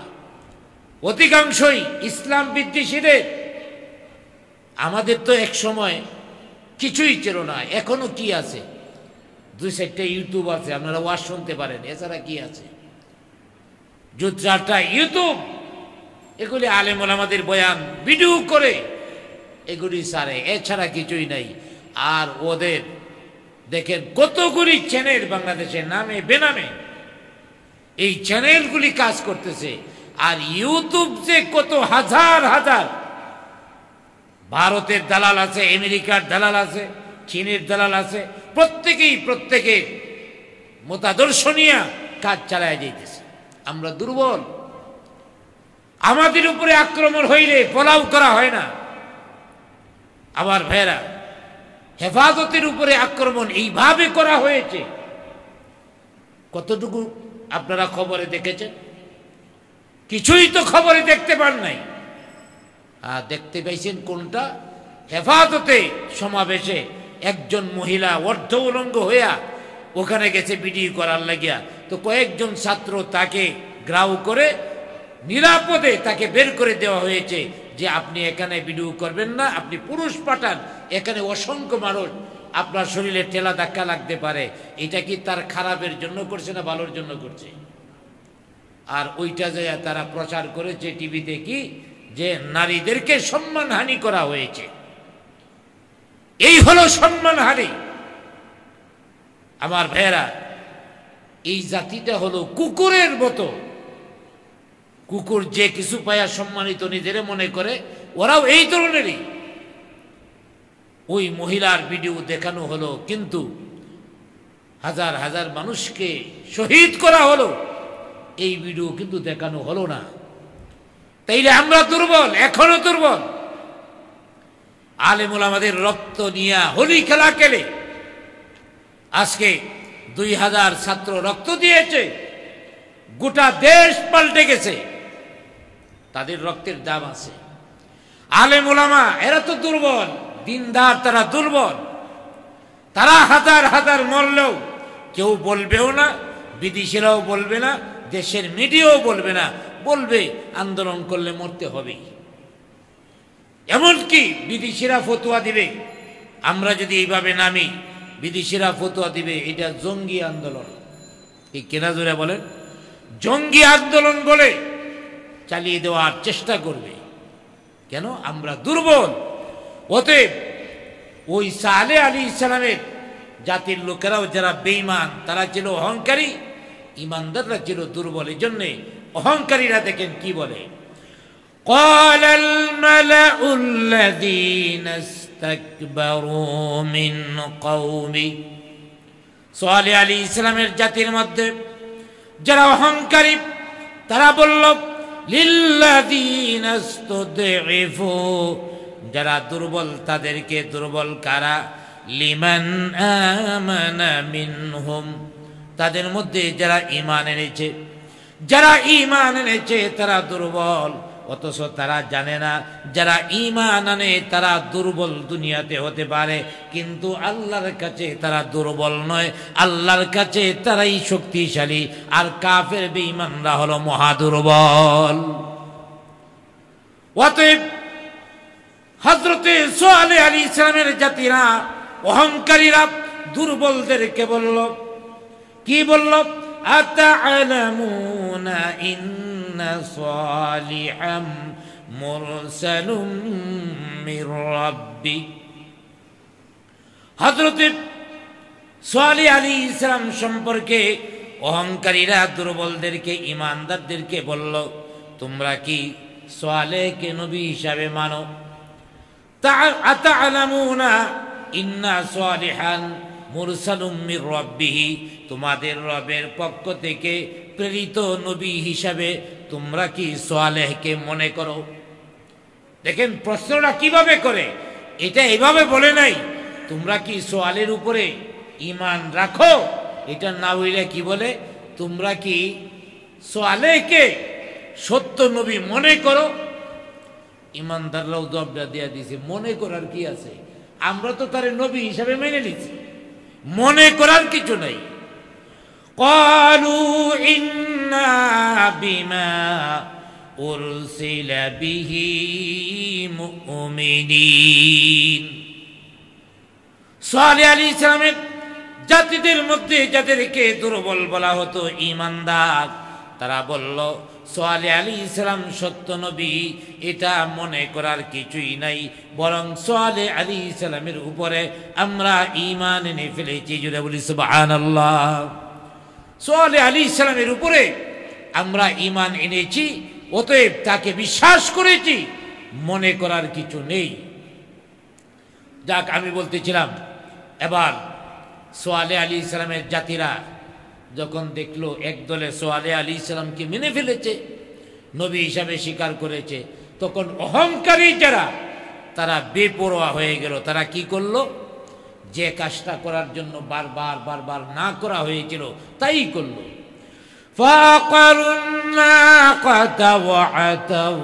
অধিকাংশই ইসলাম বিদ্বেষীদের। আমাদের তো এক সময় কিছুই ছিল না, এখনো কি আছে? 2-4টা ইউটিউব আছে, আপনারা ওয়াজ শুনতে পারেন, এছাড়া কি আছে? 2-4টা ইউটিউব, এগুলি আলেম ওলামাদের বয়ান ভিডিও করে এগুলি সারে, এছাড়া কিছুই নাই। আর ওদের দেখেন কতগুলি চ্যানেল বাংলাদেশের নামে বেনামে এই চ্যানেলগুলি কাজ করতেছে। আর ইউটিউব যে কত হাজার হাজার, ভারতের দালাল আছে, আমেরিকার দালাল আছে, চীনের দালাল আছে, প্রত্যেকের মতাদর্শ নিয়ে কাজ চালায় যাইতেছে। আমরা দুর্বল, আমাদের উপরে আক্রমণ হইলে পলাও করা হয় না। আমার ভাইয়েরা, হেফাজতের উপরে আক্রমণ এইভাবে করা হয়েছে, কতটুকু আপনারা খবরে দেখেছেন? কিছুই তো খবরে দেখতে পান নাই। আর দেখতে পাইছেন কোনটা? হেফাজতে সমাবেশে একজন মহিলা অর্ধ উলঙ্গ হইয়া ওখানে গেছে ভিডিও করার লাগিয়া, তো কয়েকজন ছাত্র তাকে গ্রাউ করে নিরাপদে তাকে বের করে দেওয়া হয়েছে যে আপনি এখানে ভিডিও করবেন না, আপনি পুরুষ পাঠান, এখানে অসংখ্য মানুষ, আপনার শরীরে ঠেলা ধাক্কা লাগতে পারে। এটা কি তার খারাপের জন্য করছে না ভালোর জন্য করছে? আর ওইটা যায় তারা প্রচার করেছে টিভিতে কি, যে নারীদেরকে সম্মানহানি করা হয়েছে। এই হলো সম্মানহানি। আমার ভাইয়েরা, এই জাতিটা হলো কুকুরের মতো। কুকুর যে কিছু পায়া সম্মানিত নিজেরে মনে করে, ওরাও এই ধরনেরই। ওই মহিলার ভিডিও দেখানো হলো, কিন্তু হাজার হাজার মানুষকে শহীদ করা হলো, এই ভিডিও কিন্তু দেখানো হলো না। তাইলে আমরা দুর্বল, এখনো দুর্বল। আলেম ওলামাদের রক্ত নিয়ে হোলি খেলা খেলে আজকে 2000 ছাত্র রক্ত দিয়েছে, গোটা দেশ পাল্টে গেছে। তাদের রক্তের দাম আছে। আলেম ওলামা এরা তো দুর্বল, দিনদার তারা দুর্বল। তারা হাজার হাজার মরলেও কেউ বলবেও না, বিদেশিরাও বলবে না, দেশের মিডিয়াও বলবে না, বলবে আন্দোলন করলে মরতে হবে। এমনকি বিদেশিরা ফতোয়া দিবে, আমরা যদি এইভাবে নামি, বিদেশিরা ফতোয়া দিবে এটা জঙ্গি আন্দোলন। এই কেনা জোরে বলেন, জঙ্গি আন্দোলন বলে চালিয়ে দেওয়ার চেষ্টা করবে। কেন? আমরা দুর্বল। অতএব ওই সালেহ আলাইহিস সালামের জাতির লোকেরাও যারা বেঈমান, তারা ছিল অহংকারী, ইমানদাররা ছিল দুর্বল। এই জন্যে অহংকারীরা দেখেন কি বলে, قال الملأ الذين استكبروا من قومه। সালেহ আলাইহিস সালামের জাতির মধ্যে যারা অহংকারী তারা বলল, লিল্লাযীনা ইসতুদঈফু, যারা দুর্বল তাদেরকে দুর্বল কারা, লিমান আমানা মিনহুম, তাদের মধ্যে যারা ঈমান এনেছে, যারা ঈমান এনেছে তারা দুর্বল। অথচ তারা জানে না যারা ঈমান আনে তারা দুর্বল দুনিয়াতে হতে পারে, কিন্তু আল্লাহর কাছে তারা দুর্বল নয়, আল্লাহর কাছে তারাই শক্তিশালী। আর কাফের বেঈমানরা হলো মহা দুর্বল। অতএব হযরতে সালেহ আলাইহিস সালামের জাতিরা, অহংকারীরা দুর্বলদেরকে বলল, কি বলল, আতা'লামুনা ইন্না সালিহাম মুরসালুম মির রাব্বি। হযরতে সালেহ আলাইহিস সালাম সম্পর্কে অহংকারীরা দুর্বলদেরকে, ঈমানদারদেরকে বলল, তোমরা কি সালেহকে নবী হিসাবে মানো? আতা'লামুনা ইন্না সালিহান মুরসালুম মির রাব্বিহি, তোমাদের রবের পক্ষ থেকে প্রেরিত নবী হিসাবে তোমরা কি সালেহকে মনে করো? দেখেন প্রশ্নটা কিভাবে করে, এটা এভাবে বলে নাই তোমরা কি সোয়ালের উপরে ঈমান রাখো, এটা না হইলে কি বলে, তোমরা কি সালেহকে সত্য নবী মনে করো? ঈমানদাররাও জবাবটা দিয়া দিয়েছে, মনে করার কি আছে, আমরা তো তারে নবী হিসাবে মেনে নিছি, মনে করার কিছু নাই। ক্বালু ইন্না বিমা উরসিলা বিহি মুমিনিন। সালেহ আলাইহিস সালামের জাতিদের মধ্যে যাদেরকে দুর্বল বলা হতো, ঈমানদার, তারা বলল সালেহ আলাইহিস সালাম সত্য নবী, এটা মনে করার কিছুই নাই, বরং সালেহ আলাইহিস সালামের উপরে আমরা ঈমান এনে ফেলেছি। জুড়ে বলি সুবহানাল্লাহ। সালেহ আলাইহিস সালামের উপরে আমরা ঈমান এনেছি, অতএব তাকে বিশ্বাস করেছি, মনে করার কিছু নেই। যাক, আমি বলতেছিলাম, এবার সালেহ আলাইহিস সালামের জাতিরা যখন দেখলো একদলে সালেহ আলাইহিস সালামকে মেনে ফেলেছে, নবী হিসাবে স্বীকার করেছে, তখন অহংকারী যারা তারা বেপরোয়া হয়ে গেল। তারা কি করলো, যে কাজটা করার জন্য বারবার বারবার না করা হয়েছিল তাই করলো। ফাকারুন নাকাতা ওয়া আতাউ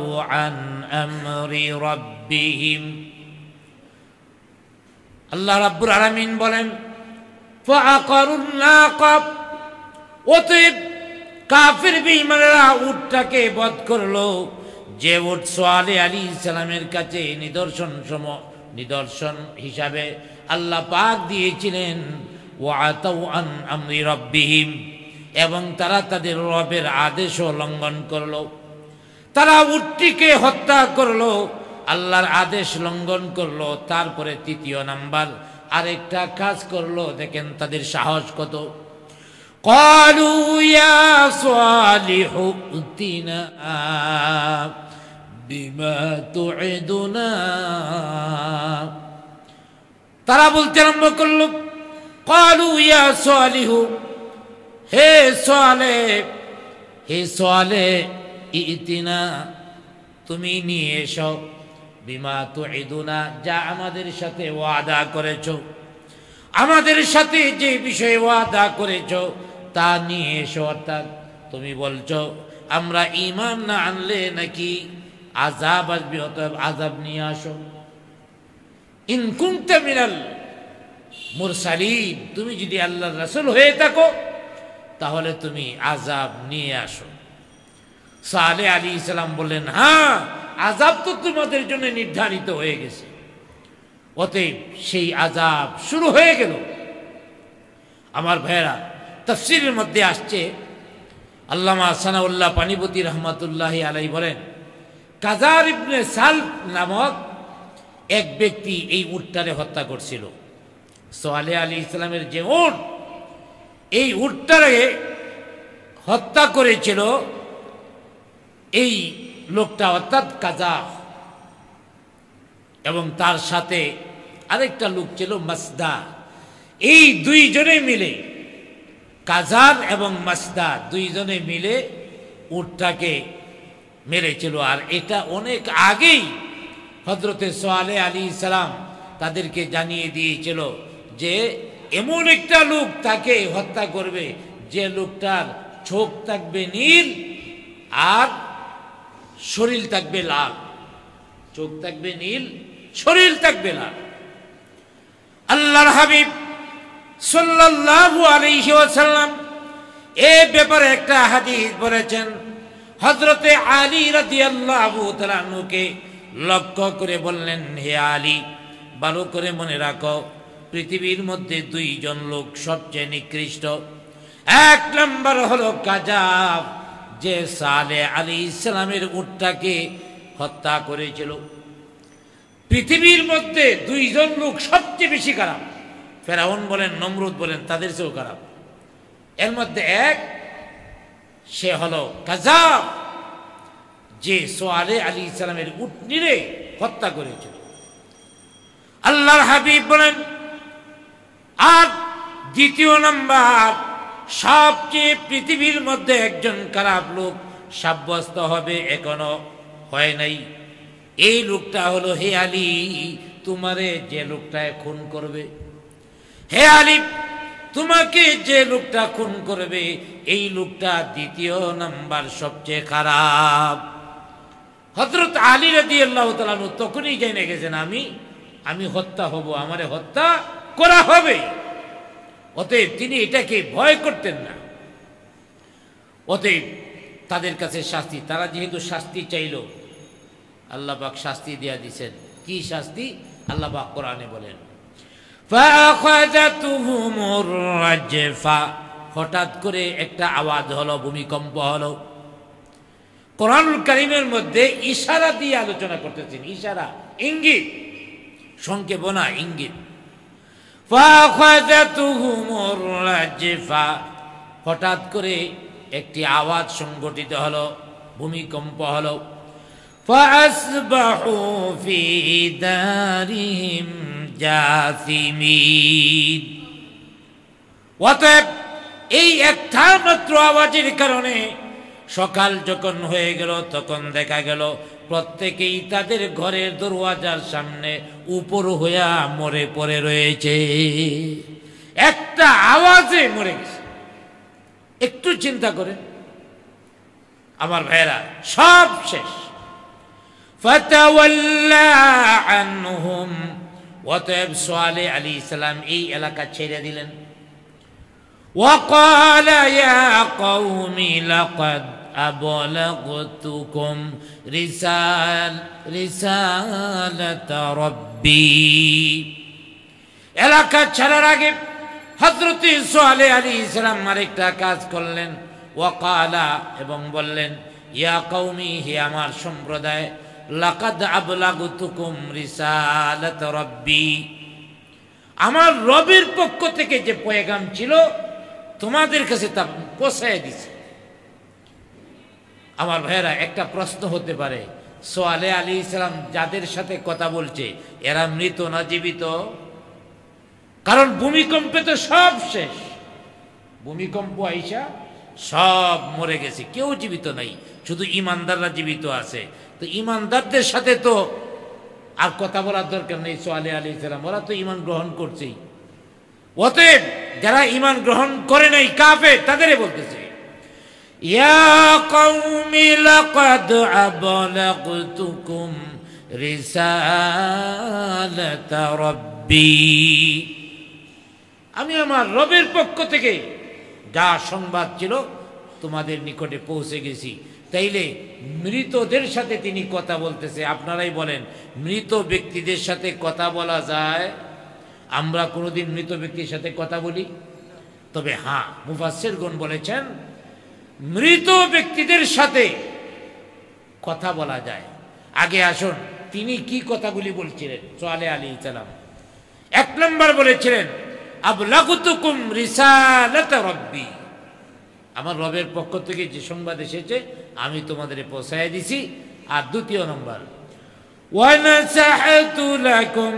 আন আমরি রাব্বিহিম। আল্লাহ রাব্বুল আলামিন বলেন, ফাকারুন নাকা, অতএব কাফির বেঈমানেরা উটটাকে বধ করলো, যে উট সালেহ আলাইহিস সালামের কাছে নিদর্শন হিসাবে আল্লাহ পাক দিয়েছিলেন। ওয়া আতাউ আন আমরি রাব্বিহিম, এবং তারা তাদের রবের আদেশও লঙ্ঘন করলো। তারা উটটিকে হত্যা করলো, আল্লাহর আদেশ লঙ্ঘন করলো। তারপরে তৃতীয় নাম্বার আরেকটা কাজ করলো, দেখেন তাদের সাহস কত। ক্বালু ইয়া সালিহু ইতিনা বিমা তুইদুনা। তারা বলতে আরম্ভ করলো, ক্বালু ইয়া সালিহু, হে সালেহ, হে সালেহ, ইতিনা, তুমি নিয়ে এসো বিমা তুইদুনা, যা আমাদের সাথে ওয়াদা করেছো, আমাদের সাথে যে বিষয়ে ওয়াদা করেছো তা নিয়ে এসো। অর্থাৎ তুমি বলছো আমরা ঈমান না আনলে নাকি আযাব আসবে, অতএব আযাব নিয়ে আসো। ইন কুনতা মিনাল মুরসালিন, তুমি যদি আল্লাহর রাসূল হয়ে থাকো তাহলে তুমি আযাব নিয়ে আসো। সালেহ আলাইহিস সালাম বললেন, হ্যাঁ, আযাব তো তোমাদের জন্য নির্ধারিত হয়ে গেছে। অতএব সেই আযাব শুরু হয়ে গেল। আমার ভাইয়েরা, তাফসীরের মধ্যে আসছে, আল্লামা সানাউল্লাহ পানিপতি রহমাতুল্লাহি আলাইহি বলেন, কাজার ইবনে সালফ নামক এক ব্যক্তি এই উটটারে হত্যা করছিল। সালেহ আলাইহিস সালামের যে উট, এই উটটারে হত্যা করেছিল এই লোকটা, অর্থাৎ কাজার, এবং তার সাথে আরেকটা লোক ছিল মাসদা। এই দুইজনে মিলে, কাজার এবং মাসদা দুইজনে মিলে উটটাকে মেরেছিল। আর এটা অনেক আগেই হযরতে সালেহ আলাইহিস সালাম তাদেরকে জানিয়ে দিয়েছিল যে এমন একটা লোক তাকে হত্যা করবে যে লোকটার চোখ থাকবে নীল আর শরীর থাকবে লাল। চোখ থাকবে নীল, শরীর থাকবে লাল। আল্লাহর হাবিব সাল্লাল্লাহু আলাইহি ওয়াসাল্লাম এই ব্যাপারে একটা হাদিস বলেছেন। হযরতে আলী রাদিয়াল্লাহু তাআলা আনহুকে লক্ষ্য করে বললেন, হে আলী, ভালো করে মনে রাখো, পৃথিবীর মধ্যে দুইজন লোক সবচেয়ে নিকৃষ্ট। এক নম্বর হলো কাজাব, যে সালেহ আলাইহিস সালামের উটটাকে হত্যা করেছিল। পৃথিবীর মধ্যে দুইজন লোক সবচেয়ে বেশি খারাপ। ফেরাউন বলেন, নমরুদ বলেন, তাদের চেয়েও খারাপ। এর মধ্যে এক, সে হলো কাজাব, যে সালেহ আলাইহিস সালামের উটনিরে হত্যা করেছিল। আল্লাহর হাবিব বলেন, আর দ্বিতীয় নাম্বার, সবচেয়ে পৃথিবীর মধ্যে একজন খারাপ লোক সাব্যস্ত হবে, এখনো হয় নাই। এই লোকটা হলো, হে আলী, তোমারে যে লোকটায় খুন করবে, হে আলী, তোমাকে যে লোকটা খুন করবে, এই লোকটা দ্বিতীয় নাম্বার সবচেয়ে খারাপ। হযরত আলী রাদিয়াল্লাহু তাআলা তখনই জেনে গেছেন আমি হত্যা হব, আমারে হত্যা করা হবে। অতএব তিনি এটাকে ভয় করতেন না। অতএব তাদের কাছে শাস্তি, তারা যেহেতু শাস্তি চাইল, আল্লাহ পাক শাস্তি দিয়া দিয়েছেন। কি শাস্তি? আল্লাহ পাক কোরআনে বলেন, ফাআখাযাতুহুমুর রাজফা, হঠাৎ করে একটা আওয়াজ হলো, ভূমিকম্প হলো। কোরআনুল কারীমের মধ্যে ইশারা দিয়ে আলোচনা করতেছেন, ইশারা, ইঙ্গিত, সংক্ষেপ না, ইঙ্গিত। ফাআখাযাতুহুমুর রাজফা, হঠাৎ করে একটি আওয়াজ সংঘটিত হলো, ভূমিকম্প হলো। ফাআসবাহু ফি দারিহিম জাসিমিন। অতএব এই একটা মাত্র আওয়াজের কারণে সকাল যখন হয়ে গেল, তখন দেখা গেল প্রত্যেকেই তাদের ঘরের দরওয়াজার সামনে উপর হইয়া মরে পড়ে রয়েছে। একটা আওয়াজে মরে গেছে। একটু চিন্তা করেন আমার ভাইরা, সব শেষ। ফাতাওয়াল্লা আনহুম, অতএব সালেহ আলাইহিস সালাম এই এলাকা ছেড়ে দিলেন। ওয়াকালা ইয়া কওমি লাকাদ আবলাগতুকুম রিসালাত রাব্বি। এলাকা ছাড়ার আগে হযরত সালেহ আলাইহিস সালাম আরেকটা কাজ করলেন। ওয়াকালা, এবং বললেন, ইয়া কওমি, হে আমার সম্প্রদায়, লাকাদ আবলাগতুকুম রিসালাত রাব্বি, আমার রবের পক্ষ থেকে যে পয়গাম ছিল তোমাদের কাছে তা পৌঁছায় দিছে। আমার ভাইয়েরা, একটা প্রশ্ন হতে পারে, সালেহ আলাইহিস সালাম যাদের সাথে কথা বলছে এরা মৃত না জীবিত? কারণ ভূমিকম্পে তো সব শেষ। ভূমিকম্প আইসা সব মরে গেছে, কেউ জীবিত নাই, শুধু ঈমানদাররা জীবিত আছে। তো ইমানদারদের সাথে তো আর কথা বলার দরকার নেই। সালেহ আলাইহিস সালাম ওরা তো ঈমান গ্রহণ করছেই। অতএব যারা ঈমান গ্রহণ করে নাই কাফের, তাদেরই বলতেছে ইয়া কওমি লাকাদ আবলাগতুকুম রিসালাতা রাব্বি, আমি আমার রবের পক্ষ থেকে যা সংবাদ ছিল তোমাদের নিকটে পৌঁছে গেছি। তাইলে মৃতদের সাথে তিনি কথা বলতেছে। আপনারাই বলেন, মৃত ব্যক্তিদের সাথে কথা বলা যায়? আমরা কোনোদিন মৃত ব্যক্তির সাথে কথা বলি? তবে হ্যাঁ, মুফাসসিরগণ বলেছেন মৃত ব্যক্তিদের সাথে কথা বলা যায়। আগে আসুন তিনি কি কথাগুলি বলছিলেন। সালেহ আলাইহিস সালাম 1 নম্বর বলেছিলেন আবলাগতুকুম রিসালাতা রাব্বি, আমার রবের পক্ষ থেকে যে সংবাদ এসেছে আমি তোমাদের পৌঁছায় দিছি। আর 2 নম্বর ওয়া নাসাহতু লাকুম,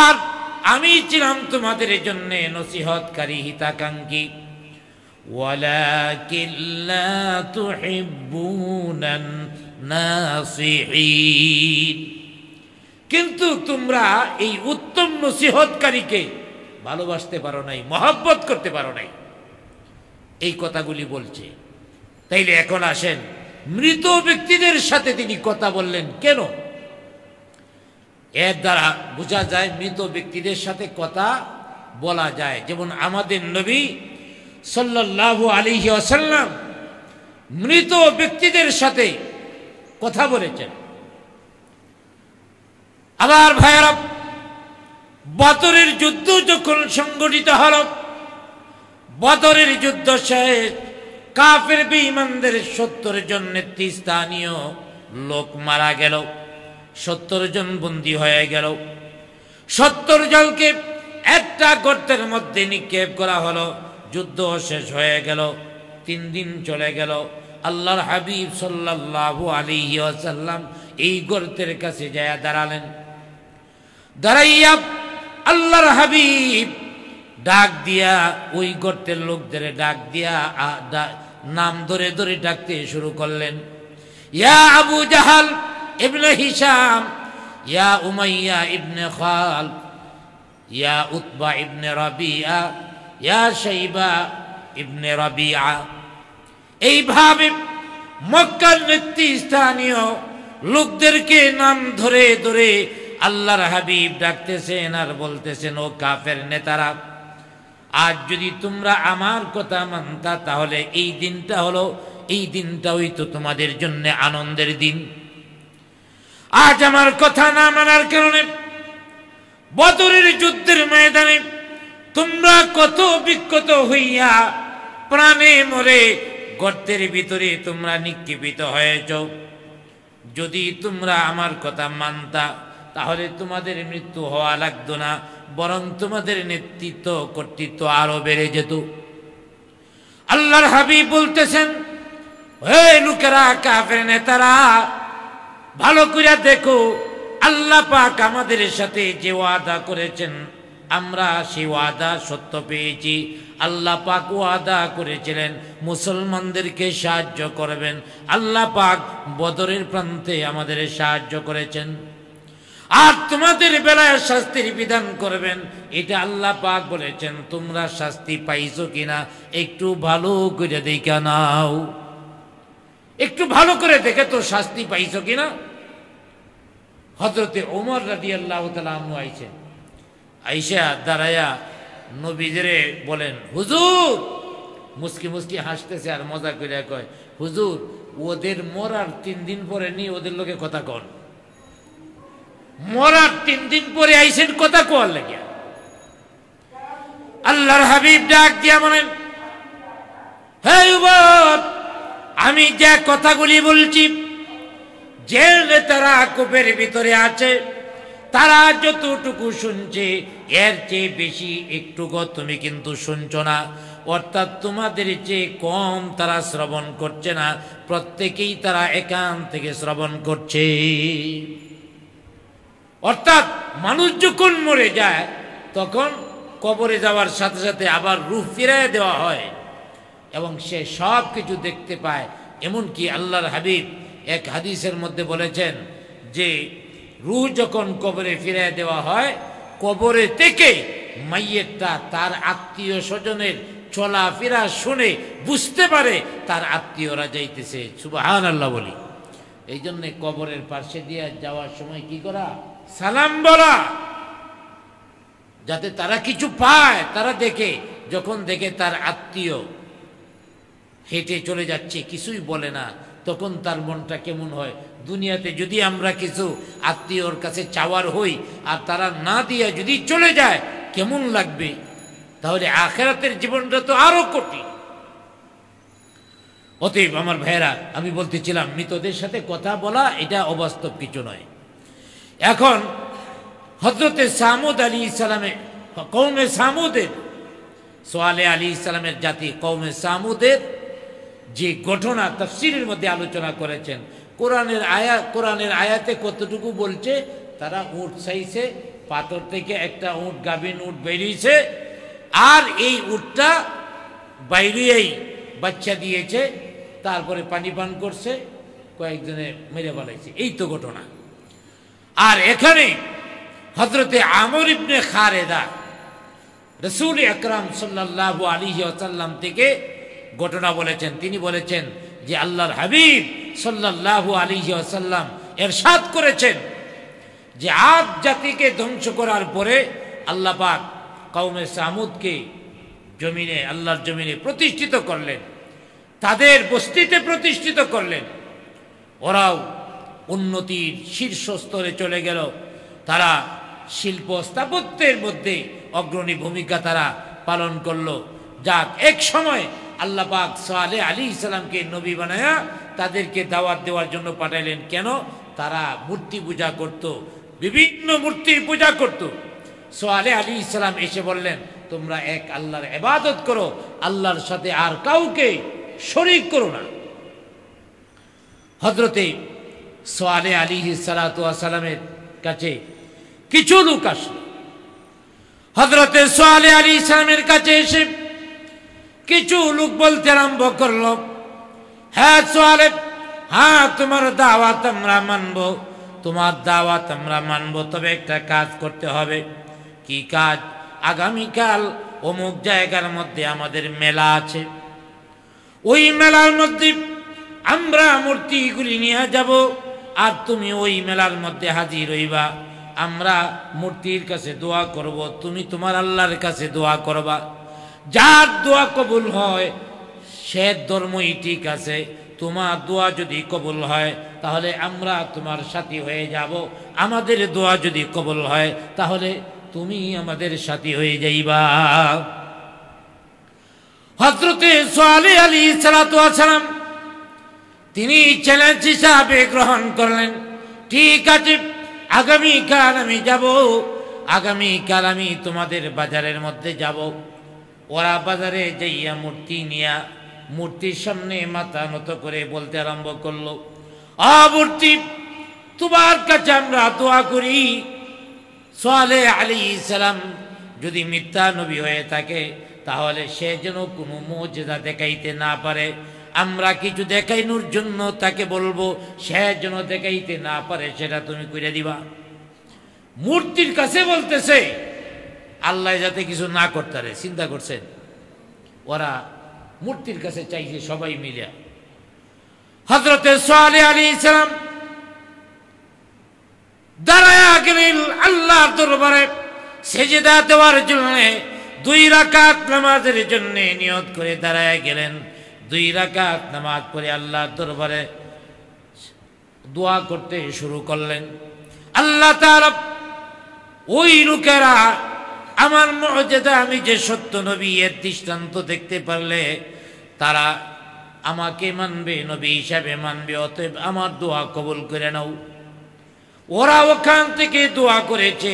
আর আমি ছিলাম তোমাদের জন্য নসিহতকারী, হিতাকাঙ্ক্ষী। ওয়ালাকিন লা তুহিব্বুনান নাসিহিন, কিন্তু তোমরা এই উত্তম নসিহতকারীকে ভালোবাসতে পারো নাই, মহব্বত করতে পারো নাই। এই কথাগুলি বলছে। তাইলে এখন আসেন, মৃত ব্যক্তিদের সাথে তিনি কথা বললেন কেন? এর দ্বারা বোঝা যায় মৃত ব্যক্তিদের সাথে কথা বলা যায়। যেমন আমাদের নবী সাল্লাল্লাহু আলাইহি ওয়াসাল্লাম মৃত ব্যক্তিদের সাথে কথা বলেছেন। আবার ভাইয়েরা, বদরের যুদ্ধ যখন সংগঠিত হল, বদরের যুদ্ধ শেষ, কাফের বেঈমানদের 70 জন নেতৃস্থানীয় লোক মারা গেল, 70 জন বন্দী হয়ে গেল। 70 জনকে একটা গর্তের মধ্যে নিক্ষেপ করা হলো। যুদ্ধ শেষ হয়ে গেল, 3 দিন চলে গেল। আল্লাহর হাবিব সাল্লাল্লাহু আলাইহি ওয়াসাল্লাম এই গর্তের কাছে যায় দাঁড়ালেন। দাঁড়াইয়া আল্লাহর হাবিব ডাক দিয়া ওই গর্তের লোকদের ডাক দিয়া নাম ধরে ধরে ডাকতে শুরু করলেন। ইয়া আবু জাহাল ইবনে হিশাম, ইয়া উমাইয়া ইবনে খাল, ইয়া উতবা ইবনে রাবিআ, ইয়া শাইবা ইবনে রাবিআ। এইভাবে মক্কার নেতৃস্থানীয় লোকদেরকে নাম ধরে ধরে আল্লাহর হাবিব ডাকতেছেন আর বলতেছেন, ও কাফের নেতারা, আজ যদি তোমরা আমার কথা মানতা তাহলে এই দিনটা হলো, এই দিনটা হইতো তোমাদের জন্য আনন্দের দিন। আজ আমার কথা না মানার কারণে বদরের যুদ্ধের ময়দানে তোমরা কত বিক্ষত হইয়া প্রাণে মরে গর্তের ভিতরে তোমরা নিক্ষেপিত হয়েছ। যদি তোমরা আমার কথা মানতা তাহলে তোমাদের মৃত্যু হওয়া লাগতো না, বরং তোমাদের নেতৃত্ব কর্তৃত্ব আরো বেড়ে যেত। আল্লাহর হাবিব বলতেছেন, হে লোকেরা, কাফের নেতারা, ভালো করে দেখো, আল্লাহ পাক আমাদের সাথে যে ওয়াদা করেছেন আমরা সেই ওয়াদা সত্য পেয়েছি। আল্লাহ পাক ওয়াদা করেছিলেন মুসলমানদেরকে সাহায্য করবেন। আল্লাহ পাক বদরের প্রান্তে আমাদের সাহায্য করেছেন, আর তোমাদের বেলায় শাস্তির বিধান করবেন, এটা আল্লাহ পাক বলেছেন। তোমরা শাস্তি পাইছো কিনা একটু ভালো করে দেখে নাও, একটু ভালো করে দেখে তো শাস্তি পাইছো কিনা। হযরতে ওমর রাদিয়াল্লাহু তাআলা আনহু আইছেন, আইসা দাঁড়ায়া নবীজিরে বলেন, হুজুর, মুস্কি মুস্কি হাসতেছে আর মজা করে কয়, হুজুর, ওদের মরার 3 দিন পরে নি ওদের লোকে কথা কন, মরার 3 দিন পরে আইসেন কথা কোয়ার লাগিয়া। আল্লাহর হাবিব ডাক দিয়া বলেন, হে ওমর, আমি যে কথাগুলি বলছি, যে নেতারা কূপের ভিতরে আছে তারা যতটুকু শুনছে এর চেয়ে বেশি একটুকু তুমি কিন্তু শুনছো না, অর্থাৎ তোমাদের চেয়ে কম তারা শ্রবণ করছে না, প্রত্যেকেই তারা একান থেকে শ্রবণ করছে। অর্থাৎ মানুষ যখন মরে যায় তখন কবরে যাওয়ার সাথে সাথে আবার রূহ ফিরিয়ে দেওয়া হয় এবং সে সব কিছু দেখতে পায়। এমনকি আল্লাহর হাবিব এক হাদিসের মধ্যে বলেছেন যে রূহ যখন কবরে ফিরিয়ে দেওয়া হয়, কবরে থেকে মাইয়েতটা তার আত্মীয় স্বজনের চলাফেরা শুনে বুঝতে পারে তার আত্মীয়রা যাইতেছে। সুবহানাল্লাহ বলি। এই জন্যে কবরের পাশে দিয়ে যাওয়ার সময় কি করা? সালাম বলা, যাতে তারা কিছু পায়। তারা দেখে, যখন দেখে তার আত্মীয় হেঁটে চলে যাচ্ছে, কিছুই বলে না, তখন তার মনটা কেমন হয়? দুনিয়াতে যদি আমরা কিছু আত্মীয়র কাছে চাওয়ার হই আর তারা না দিয়ে যদি চলে যায়, কেমন লাগবে? তাহলে আখিরাতের জীবনটা তো আরো কঠিন। অতএব আমার ভাইয়েরা, আমি বলতেছিলাম মৃতদের সাথে কথা বলা এটা অবাস্তব কিছু নয়। এখন হযরতে সামুদ আলাইহিস সালামের কওমে সামুদের, সোয়ালে আলাইহিস সালামের জাতি কওমে সামুদের যে ঘটনা তাফসীরের মধ্যে আলোচনা করেছেন, কোরআনের আয়াতে কতটুকু বলছে? তারা উট চাইছে, পাথর থেকে একটা উট, গাভীন উট বেরিয়েছে, আর এই উটটা বাইরেই বাচ্চা দিয়েছে, তারপরে পানি পান করছে, কয়েকজনে মেরে ফেলাইছে। এই তো ঘটনা। আর এখানে হযরতে আমর ইবনে খারেদা রাসূল আকরাম সাল্লাল্লাহু আলাইহি ওয়াসাল্লাম থেকে ঘটনা বলেছেন। তিনি বলেছেন যে আল্লাহর হাবিব সাল্লাল্লাহু আলাইহি ওয়াসাল্লাম ইরশাদ করেছেন যে আদ জাতিকে ধ্বংস করার পরে আল্লাহ পাক কওমে সামুদকে জমিনে, আল্লাহর জমিনে প্রতিষ্ঠিত করলেন, তাদের বস্তিতে প্রতিষ্ঠিত করলেন। ওরাও উন্নতির শীর্ষস্তরে চলে গেল। তারা শিল্প স্থাপত্যের মধ্যে অগ্রণী ভূমিকা তারা পালন করলো। যাক, এক সময় আল্লাহ পাক সালেহ আলাইহিস সালামকে নবী বানায়া তাদেরকে দাওয়াত দেওয়ার জন্য পাঠাইলেন। কেন? তারা মূর্তি পূজা করত, বিভিন্ন মূর্তির পূজা করত। সালেহ আলাইহিস সালাম এসে বললেন, তোমরা এক আল্লাহর ইবাদত করো, আল্লাহর সাথে আর কাউকে শরীক করো না। হযরতে সালেহ আলাইহিস সালাতু ওয়াস সালামের কাছে কিছু লোক আসলো। হযরতে সালেহ আলাইহিস সালামের কাছে এসে কিছু লোক বলতে আরম্ভ করলো, হ্যাঁ সালেহ, হ্যাঁ তোমার দাওয়াত আমরা মানব, তোমার দাওয়াত আমরা মানব, তবে একটা কাজ করতে হবে। কি কাজ? আগামীকাল অমুক জায়গার মধ্যে আমাদের মেলা আছে, ওই মেলার মধ্যে আমরা মূর্তিগুলি নিয়ে যাব, আর তুমি ওই মেলার মধ্যে হাজির হইবা। আমরা মূর্তির কাছে দোয়া করব, তুমি তোমার আল্লাহর কাছে দোয়া করবা। যার দোয়া কবুল হয় সে ধর্মই ঠিক আছে। তোমার দোয়া যদি কবুল হয় তাহলে আমরা তোমার সাথী হয়ে যাব, আমাদের দোয়া যদি কবুল হয় তাহলে তুমি আমাদের সাথী হয়ে যাইবা। হযরতে সালেহ আলাইহিস সালাতু ওয়াস সালাম তিনি চ্যালেঞ্জ হিসাবে গ্রহণ করলেন, ঠিক আছে, আগামীকাল আমি যাব, আগামীকাল আমি তোমাদের বাজারের মধ্যে যাব। ওরা বাজারে যাইয়া মূর্তি নিয়া মূর্তির সামনে মাথা নত করে বলতে আরম্ভ করলো, মূর্তি, তোমার কাছে আমরা দোয়া করি, সালেহ আলাইহিস সালাম যদি মিথ্যা নবী হয়ে থাকে তাহলে সে যেন কোনো মুজিজা দেখাইতে না পারে। আমরা কিছু দেখাইনোর জন্য তাকে বলবো, সে যেন দেখাইতে না পারে, সেটা তুমি করে দিবা। মূর্তির কাছে বলতেছে আল্লাহ যাতে কিছু না করতে পারে। চিন্তা করছেন? ওরা মূর্তির কাছে চাইছে সবাই মিলে। হযরতে সালেহ আলাইহিস সালাম দাঁড়ায়া গেলেন আল্লাহর দরবারে সেজদা দেওয়ার জন্য। 2 রাকাত নামাজের জন্য নিয়ত করে দাঁড়ায়া গেলেন। 2 রাকাত নামাজ পড়ে আল্লাহর দরবারে দোয়া করতে শুরু করলেন। আল্লাহ তাআলা ওই লোকেরা আমার মুজিজা, আমি যে সত্য নবী এর দৃষ্টান্ত দেখতে পারলে তারা আমাকে মানবে, নবী হিসাবে মানবে, অতএব আমার দোয়া কবুল করে নাও। ওরা ওখান থেকে দোয়া করেছে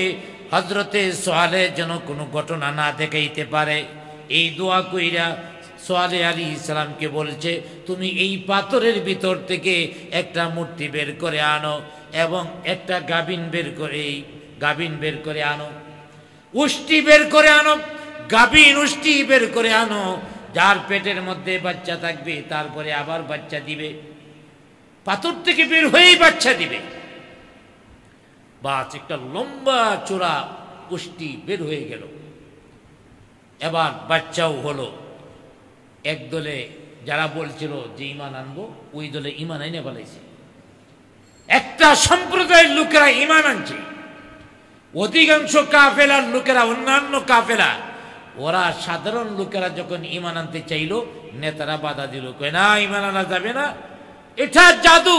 হযরতে সালেহ যেন কোনো ঘটনা না দেখাইতে পারে। এই দোয়া কইরা সালেহ আলাইহিস সালামকে বলছে, তুমি এই পাথরের ভিতর থেকে একটা মূর্তি বের করে আনো এবং একটা গাভীন বের করে আনো, উষ্টি বের করে আনো, গাভীন উষ্টি বের করে আনো, যার পেটের মধ্যে বাচ্চা থাকবে, তারপরে আবার বাচ্চা দিবে। পাথর থেকে বের হয়েই বাচ্চা দিবে, বাস একটা লম্বা চোরা পুষ্টি বের হয়ে গেল। এবার বাচ্চাও হলো। এক দলে যারা বলছিল যে ঈমান আনবো, ওই দলে ঈমান আইনে বলাইছে। একটা সম্প্রদায়ের লোকেরা ঈমান আনছে, অধিকাংশ কাফেলার লোকেরা, অন্যান্য কাফেলা, ওরা সাধারণ লোকেরা যখন ঈমান আনতে চাইল, নেতারা বাধা দিল, কয় না ঈমান আনা যাবে না, এটা জাদু,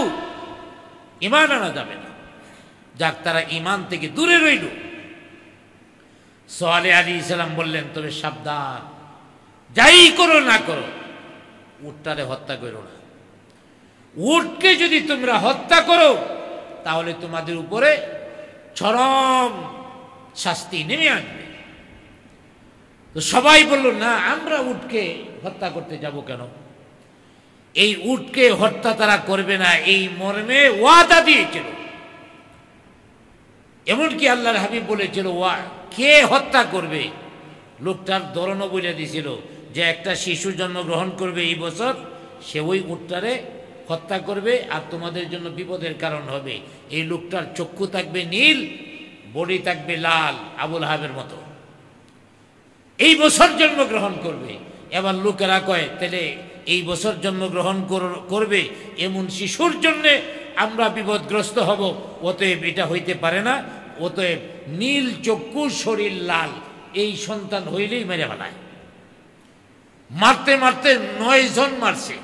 ঈমান আনা যাবে না। যাক, তারা ঈমান থেকে দূরে রইল। সালেহ আলাইহিস সালাম বললেন, তবে সাবধান, যাই করো না করো, উটটারে হত্যা করো না। উটকে যদি তোমরা হত্যা করো তাহলে তোমাদের উপরে চরম শাস্তি নেমে আসবে। তো সবাই বলল, না, আমরা উটকে হত্যা করতে যাব কেন? এই উটকে হত্যা তারা করবে না, এই মর্মে ওয়াদা দিয়েছিল। এমনকি আল্লাহর হাবিব বলেছিল, কে হত্যা করবে? লোকটার ধরনও বলে দিয়েছিল যে একটা শিশু জন্মগ্রহণ করবে এই বছর, সে ওই উটটারে হত্যা করবে আর তোমাদের জন্য বিপদের কারণ হবে। এই লোকটার চক্ষু থাকবে নীল, বডি থাকবে লাল, আবুল আহাবের মতো, এই বছর জন্মগ্রহণ করবে। এবার লোকেরা কয়, তাহলে এই বছর জন্মগ্রহণ করবে এমন শিশুর জন্যে আমরা বিপদগ্রস্ত হব, অতএব এটা হইতে পারে না। অতএব নীল চক্ষু, শরীর লাল, এই সন্তান হইলেই মেরে ফেলায়। মারতে মারতে 9 জন মারছে।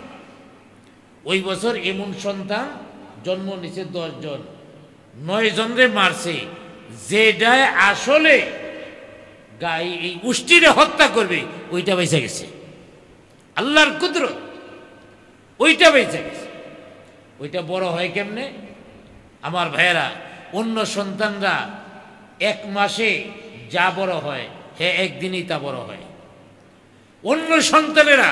ওই বছর এমন সন্তান জন্ম নিছে 10 জন, 9 জনরে মারছে। যেটায় আসলে গায়ে এই উষ্টিরে হত্যা করবে, ওইটা বেঁচে গেছে। আল্লাহর কুদরত, ওইটা বেঁচে গেছে। ওইটা বড় হয় কেমনে? আমার ভাইয়েরা, অন্য সন্তানরা 1 মাসে যা বড় হয়, হে একদিনই তা বড় হয়। অন্য সন্তানেরা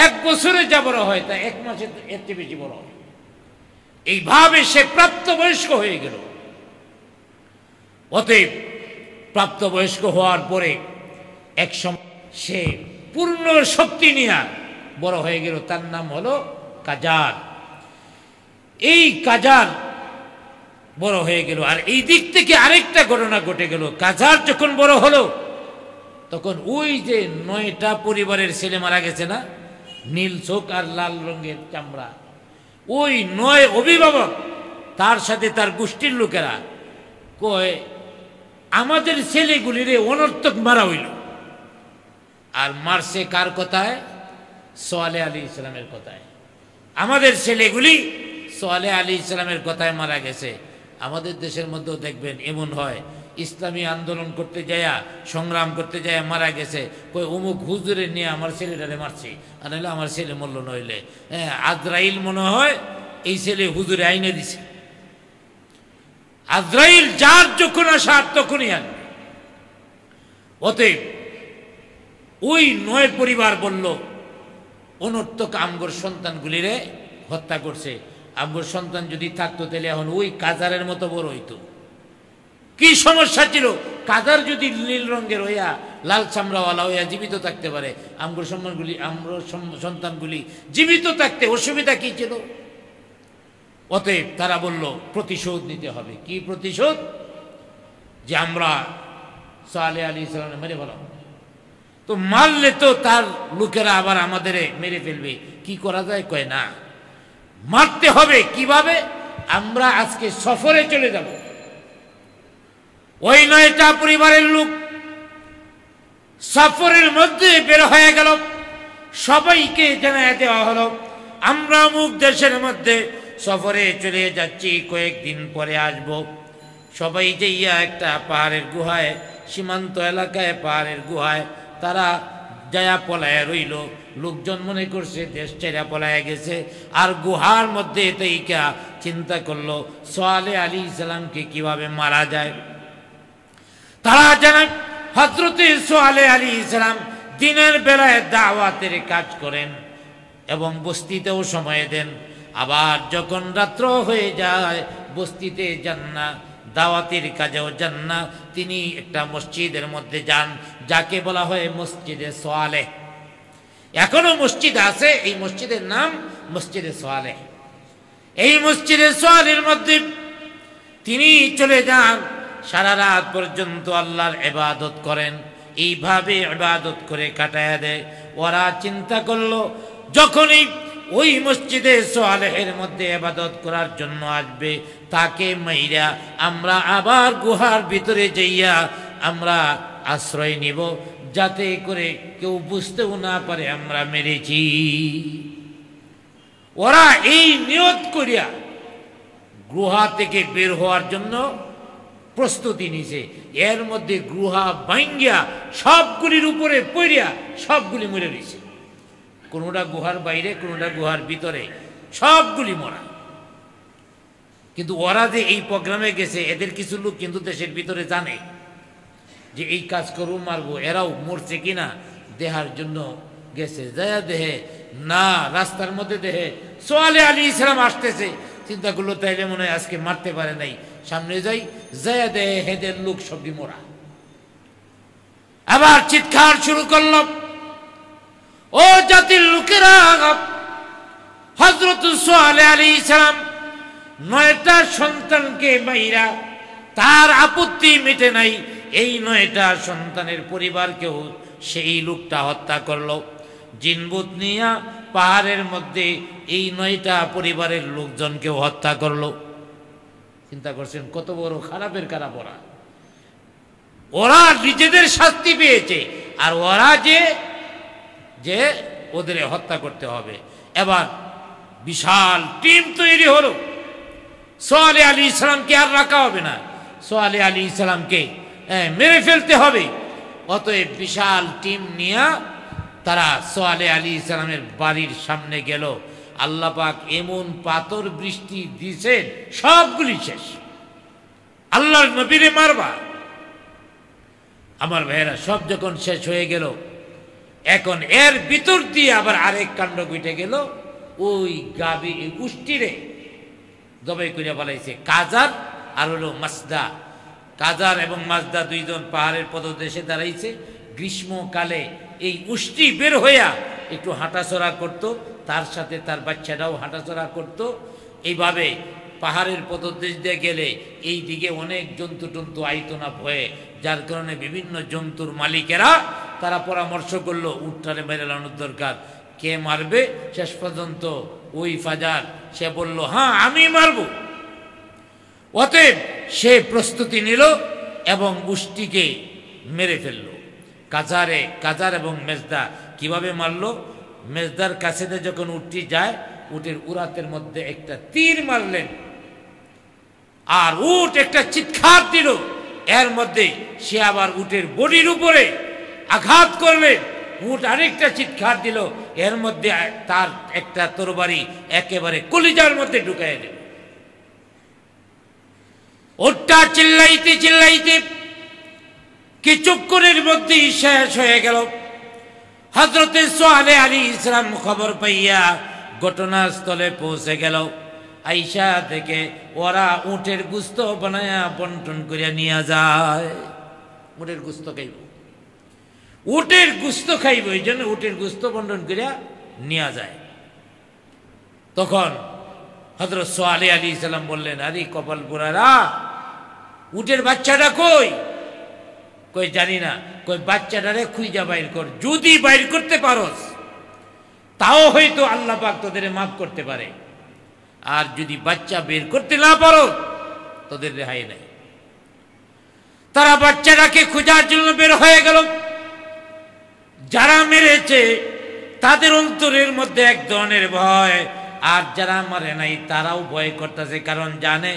1 বছরে যা বড় হয়, তা 1 মাসে এর চেয়ে বেশি বড় হয়। এইভাবে সে প্রাপ্তবয়স্ক হয়ে গেল। অতএব প্রাপ্তবয়স্ক হওয়ার পরে এক সময় সে পূর্ণ শক্তি নিয়ে বড় হয়ে গেল। তার নাম হলো কাজার। এই কাজার বড় হয়ে গেল। আর এই দিক থেকে আরেকটা ঘটনা ঘটে গেল। কাজার যখন বড় হলো, তখন ওই যে 9টা পরিবারের ছেলে মারা গেছে না, নীল চোখ আর লাল রঙের চামড়া, ওই 9 অভিভাবক তার সাথে তার গোষ্ঠীর লোকেরা কয়, আমাদের ছেলেগুলিরে অনর্থক মারা হইল। আর মারছে কার কথায়? সালেহ আলাইহিস সালামের কথায়। আমাদের ছেলেগুলি সালেহ আলাইহিস সালামের কথায় মারা গেছে। আমাদের দেশের মধ্যেও দেখবেন এমন হয়, ইসলামী আন্দোলন করতে যায়া, সংগ্রাম করতে যায়া মারা গেছে, কই অমুক হুজুরে নিয়ে আমার ছেলেটারে মারছি, আর নইলে আমার ছেলে মরল, নইলে আজরাইল মনে হয় এই ছেলে হুজুরে আইনে দিছে। আজরাইল যার যখন আসার তখনই আনবে। অতএব ওই 9 পরিবার বলল, অনর্থক আমগর সন্তানগুলিরে হত্যা করছে। আমগর সন্তান যদি থাকতো তাহলে এখন ওই কাজারের মতো বড় হইতো। কি সমস্যা ছিল? কাজার যদি নীল রঙের হইয়া, লাল চামড়াওয়ালা হইয়া জীবিত থাকতে পারে, আমগর সন্তানগুলি জীবিত থাকতে অসুবিধা কি ছিল? অতএব তারা বলল, প্রতিশোধ নিতে হবে। কি প্রতিশোধ? যে আমরা সালেহ আলাইহিস সালাম মেরে ফেলাম। তো মারলে তো তার লোকেরা আবার আমাদের মেরে ফেলবে, কি করা যায়? কয় না, মারতে হবে। কিভাবে? আমরা আজকে সফরে চলে যাব। ওই 9টা পরিবারের লোক সফরের মধ্যে বের হয়ে গেল। সবাইকে জানায় দেওয়া হলো, আমরা অমুক দেশের মধ্যে সফরে চলে যাচ্ছি, কয়েকদিন পরে আসব। সবাই যাইয়া একটা পাহাড়ের গুহায়, সীমান্ত এলাকায় পাহাড়ের গুহায় তারা যায়া পলায়া রইল। লোকজন মনে করছে দেশ ছেড়া পলায়া গেছে। আর গুহার মধ্যে তাইকা চিন্তা করলো সালেহ আলাইহিস সালামকে কিভাবে মারা যায়। তারা জানায়, হযরতে সালেহ আলাইহিস সালাম দিনের বেলায় দাওয়াতের কাজ করেন এবং বস্তিতেও সময় দেন। আবার যখন রাত্র হয়ে যায়, বস্তিতে যান না, দাওয়াতের কাজেও যান না। তিনি একটা মসজিদের মধ্যে যান, যাকে বলা হয় মসজিদে সালেহ। এখনো মসজিদ আছে, এই মসজিদের নাম মসজিদে সালেহ। এই মসজিদে সোয়ালের মধ্যে তিনি চলে যান, সারা রাত পর্যন্ত আল্লাহর ইবাদত করেন, এইভাবে ইবাদত করে কাটায়া দেয়। ওরা চিন্তা করলো যখনই ওই মসজিদে সোয়ালের মধ্যে ইবাদত করার জন্য আসবে, তাকে মাইরা আমরা আবার গুহার ভিতরে যাইয়া আমরা আশ্রয় নিব, যাতে করে কেউ বুঝতেও না পারে আমরা মেরেছি। ওরা এই নিয়ত করিয়া গুহা থেকে বের হওয়ার জন্য প্রস্তুতি নিছে। এর মধ্যে গুহা ভাঙ্গিয়া সবগুলির উপরে পড়িয়া সবগুলি মরে রয়েছে, কোনোটা গুহার বাইরে, কোনোটা গুহার ভিতরে, সবগুলি মরা। কিন্তু ওরা যে এই প্রোগ্রামে গেছে, এদের কিছু লোক কিন্তু দেশের ভিতরে জানে যে এই কাজ করবো, মারবো, এরাও মরছে কিনা দেহার জন্য গেছে। যায় দেহে না, রাস্তার মধ্যে দেহে সোয়ালে আলাইহিস সালাম আসতেছে, চিন্তা করলো তাইলে মনে হয় আজকে মারতে পারে নাই, সামনে যাই, যায় দেহে হেদের লোক সবই মরা। আবার চিৎকার শুরু করল, ও জাতির লোকেরা, হযরত সোয়ালে আলাইহিস সালাম 9টা সন্তানকে মাইরা তার আপত্তি মিটে নাই, এই 9টা সন্তানের পরিবারকেও সেই লোকটা হত্যা করলো। জিনবুত নিয়া পাহাড়ের মধ্যে এই 9টা পরিবারের লোকজনকেও হত্যা করলো। চিন্তা করছেন কত বড় খারাপের খারাপ ওরা। ওরা নিজেদের শাস্তি পেয়েছে, আর ওরা যে ওদের হত্যা করতে হবে। এবার বিশাল টিম তৈরি হলো, সোয়ালে আলাইহিস সালামকে আর রাখা হবে না, সোয়ালে আলাইহিস সালামকে মেরে ফেলতে হবে। অতএব বিশাল টিম নিয়ে তারা সোয়ালে আলাইহিস সালামের বাড়ির সামনে গেল। আল্লাহ পাক এমন পাথর বৃষ্টি দিয়েছেন, সবগুলি শেষ। আল্লাহর নবীরে মারবা, আমার ভাইয়েরা, সব যখন শেষ হয়ে গেল, এখন এর ভিতর দিয়ে আবার আরেক কাণ্ড ঘটে গেল। ওই গাবি উষ্টিরে জবাই করে বলাইছে কাজার আর হলো মাজদা। কাজার এবং মাজদা দুইজন পাহাড়ের পদদেশে দাঁড়াইছে। গ্রীষ্মকালে এই উষ্টি বের হইয়া একটু হাঁটাচলা করত, তার সাথে তার বাচ্চাটাও হাঁটাচলা করত। এইভাবে পাহাড়ের পদদেশ দিয়ে গেলে এই দিকে অনেক জন্তু টন্তু আইতো না ভয়ে, যার কারণে বিভিন্ন জন্তুর মালিকেরা তারা পরামর্শ করলো উটটারে মেরে লানোর দরকার। কে মারবে? শেষ পর্যন্ত ওই ফাজার সে বলল, হ্যাঁ আমি মারব। অতএব সে প্রস্তুতি নিল এবং উষ্টিকে মেরে ফেলল। কাজার এবং মেজদা কিভাবে মারলো? মেজদার কাছে যখন উটটি যায়, উটের উরাতের মধ্যে একটা তীর মারলেন, আর উট একটা চিৎকার দিল। এর মধ্যে সে আবার উটের বডির উপরে আঘাত করলেন, উট আরেকটা চিৎকার দিল, এর মধ্যে তার একটা তরবারি একেবারে কলিজার মধ্যে ঢুকাই দিল। উটটা চিল্লাইতে চিল্লাইতে কিছুক্ষণের মধ্যেই শেষ হয়ে গেল। হযরতে সোয়ালে আলাইহিস সালাম খবর পাইয়া ঘটনাস্থলে পৌঁছে গেল। আইসা থেকে ওরা উটের গুস্ত বানায়া বন্টন করিয়া নিয়ে যায়। উটের গুস্ত খাইব, উটের গুস্ত খাইব, এই জন্য উটের গুস্ত বন্টন করিয়া নিয়ে যায়। তখন হযরত সোয়ালে আলাইহিস সালাম বললেন, আরে কপাল পোড়ারা, উটের বাচ্চাটা কই? কই জানি না। কই বাচ্চাটারে খুঁজা বাইর কর, যদি বাইর করতে পারোস তাও হয়তো আল্লাহ পাক তোদের মাফ করতে পারে, আর যদি বাচ্চা বের করতে না পারো তোদের রেহাই নাই। তারা বাচ্চাটাকে খোঁজার জন্য বের হয়ে গেল। যারা মেরেছে তাদের অন্তরের মধ্যে এক ধরনের ভয়, আর যারা মারে নাই তারাও ভয় করতেছে, কারণ জানে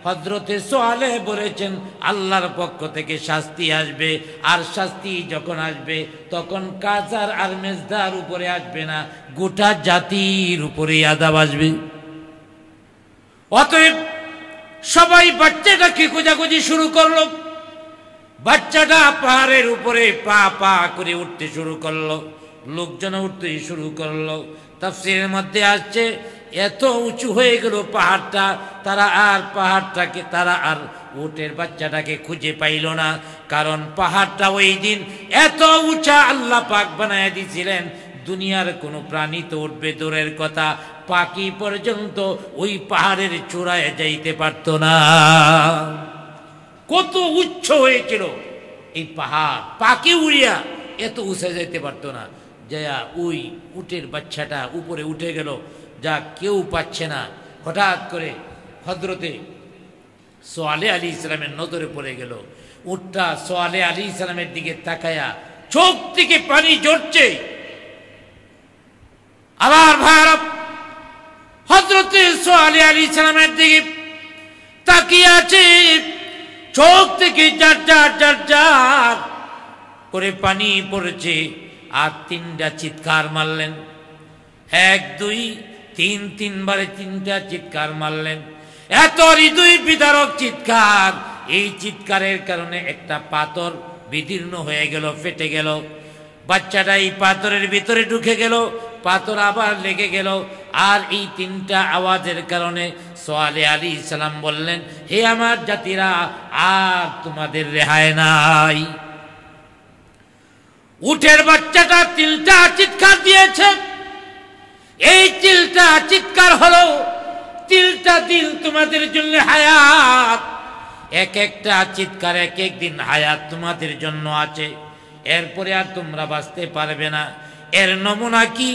হযরতে সোয়ালে বলেছেন আল্লাহর পক্ষ থেকে শাস্তি আসবে, আর শাস্তি যখন আসবে তখন কাজার আর মেজদার উপরে আসবে না, গোটা জাতির উপরে আযাব আসবে। অতএব সবাই বাচ্চাটাকে খোঁজাখুঁজি শুরু করলো। বাচ্চাটা পাহাড়ের উপরে পা পা করে উঠতে শুরু করলো, লোকজন উঠতে শুরু করলো। তাফসীরের মধ্যে আসছে এত উঁচু হয়ে গেল পাহাড়টা, তারা আর উটের বাচ্চাটাকে খুঁজে পাইল না, কারণ পাহাড়টা ওই দিন এত উঁচা আল্লাহ পাক বানায় দিয়েছিলেন, দুনিয়ার কোনো প্রাণী তো উঠবে দূরের কথা, পাখি পর্যন্ত ওই পাহাড়ের চূড়ায় যাইতে পারত না। কত উচ্চ হয়েছিল এই পাহাড়, পাখি উড়িয়া এত উঁচে যাইতে পারত না। যা ওই উটের বাচ্চাটা উপরে উঠে গেল, যা কেউ পাচ্ছে না। হঠাৎ করে হযরতে সোয়ালে আলী ইসলামের নজরে পড়ে গেল। উটটা সোয়ালে আলী ইসলামের দিকে তাকায়া চোখ থেকে পানি ঝরছে। আবার ভাইরা হযরতে সোয়ালে আলী ইসলামের দিকে তাকিয়ে আছে, চোখ থেকে জার জার জার জার করে পানি পড়েছে। আর তিনটা চিৎকার মারলেন, 1 2 3 তিনবারে তিনটা চিৎকার মারলেন। এত হৃদয় বিদারক চিৎকার, এই চিৎকারের কারণে একটা পাথর বিদীর্ণ হয়ে গেল, ফেটে গেল। বাচ্চাটা এই পাথরের ভিতরে ঢুকে গেল, পাথর আবার লেগে গেল। আর এই তিনটা আওয়াজের কারণে সোয়ালে আলী ইসলাম বললেন, হে আমার জাতিরা, আর তোমাদের রেহাই নাই। উটের বাচ্চাটা তিলটা চিৎকার দিয়েছে। এই তিলটা চিৎকার হলো, তিলটা দিল তোমাদের জন্য হায়াত। এক একটা চিৎকার এক এক দিন হায়াত তোমাদের জন্য আছে, এরপরে আর তোমরা বাঁচতে পারবে না। এর নমুনা কি?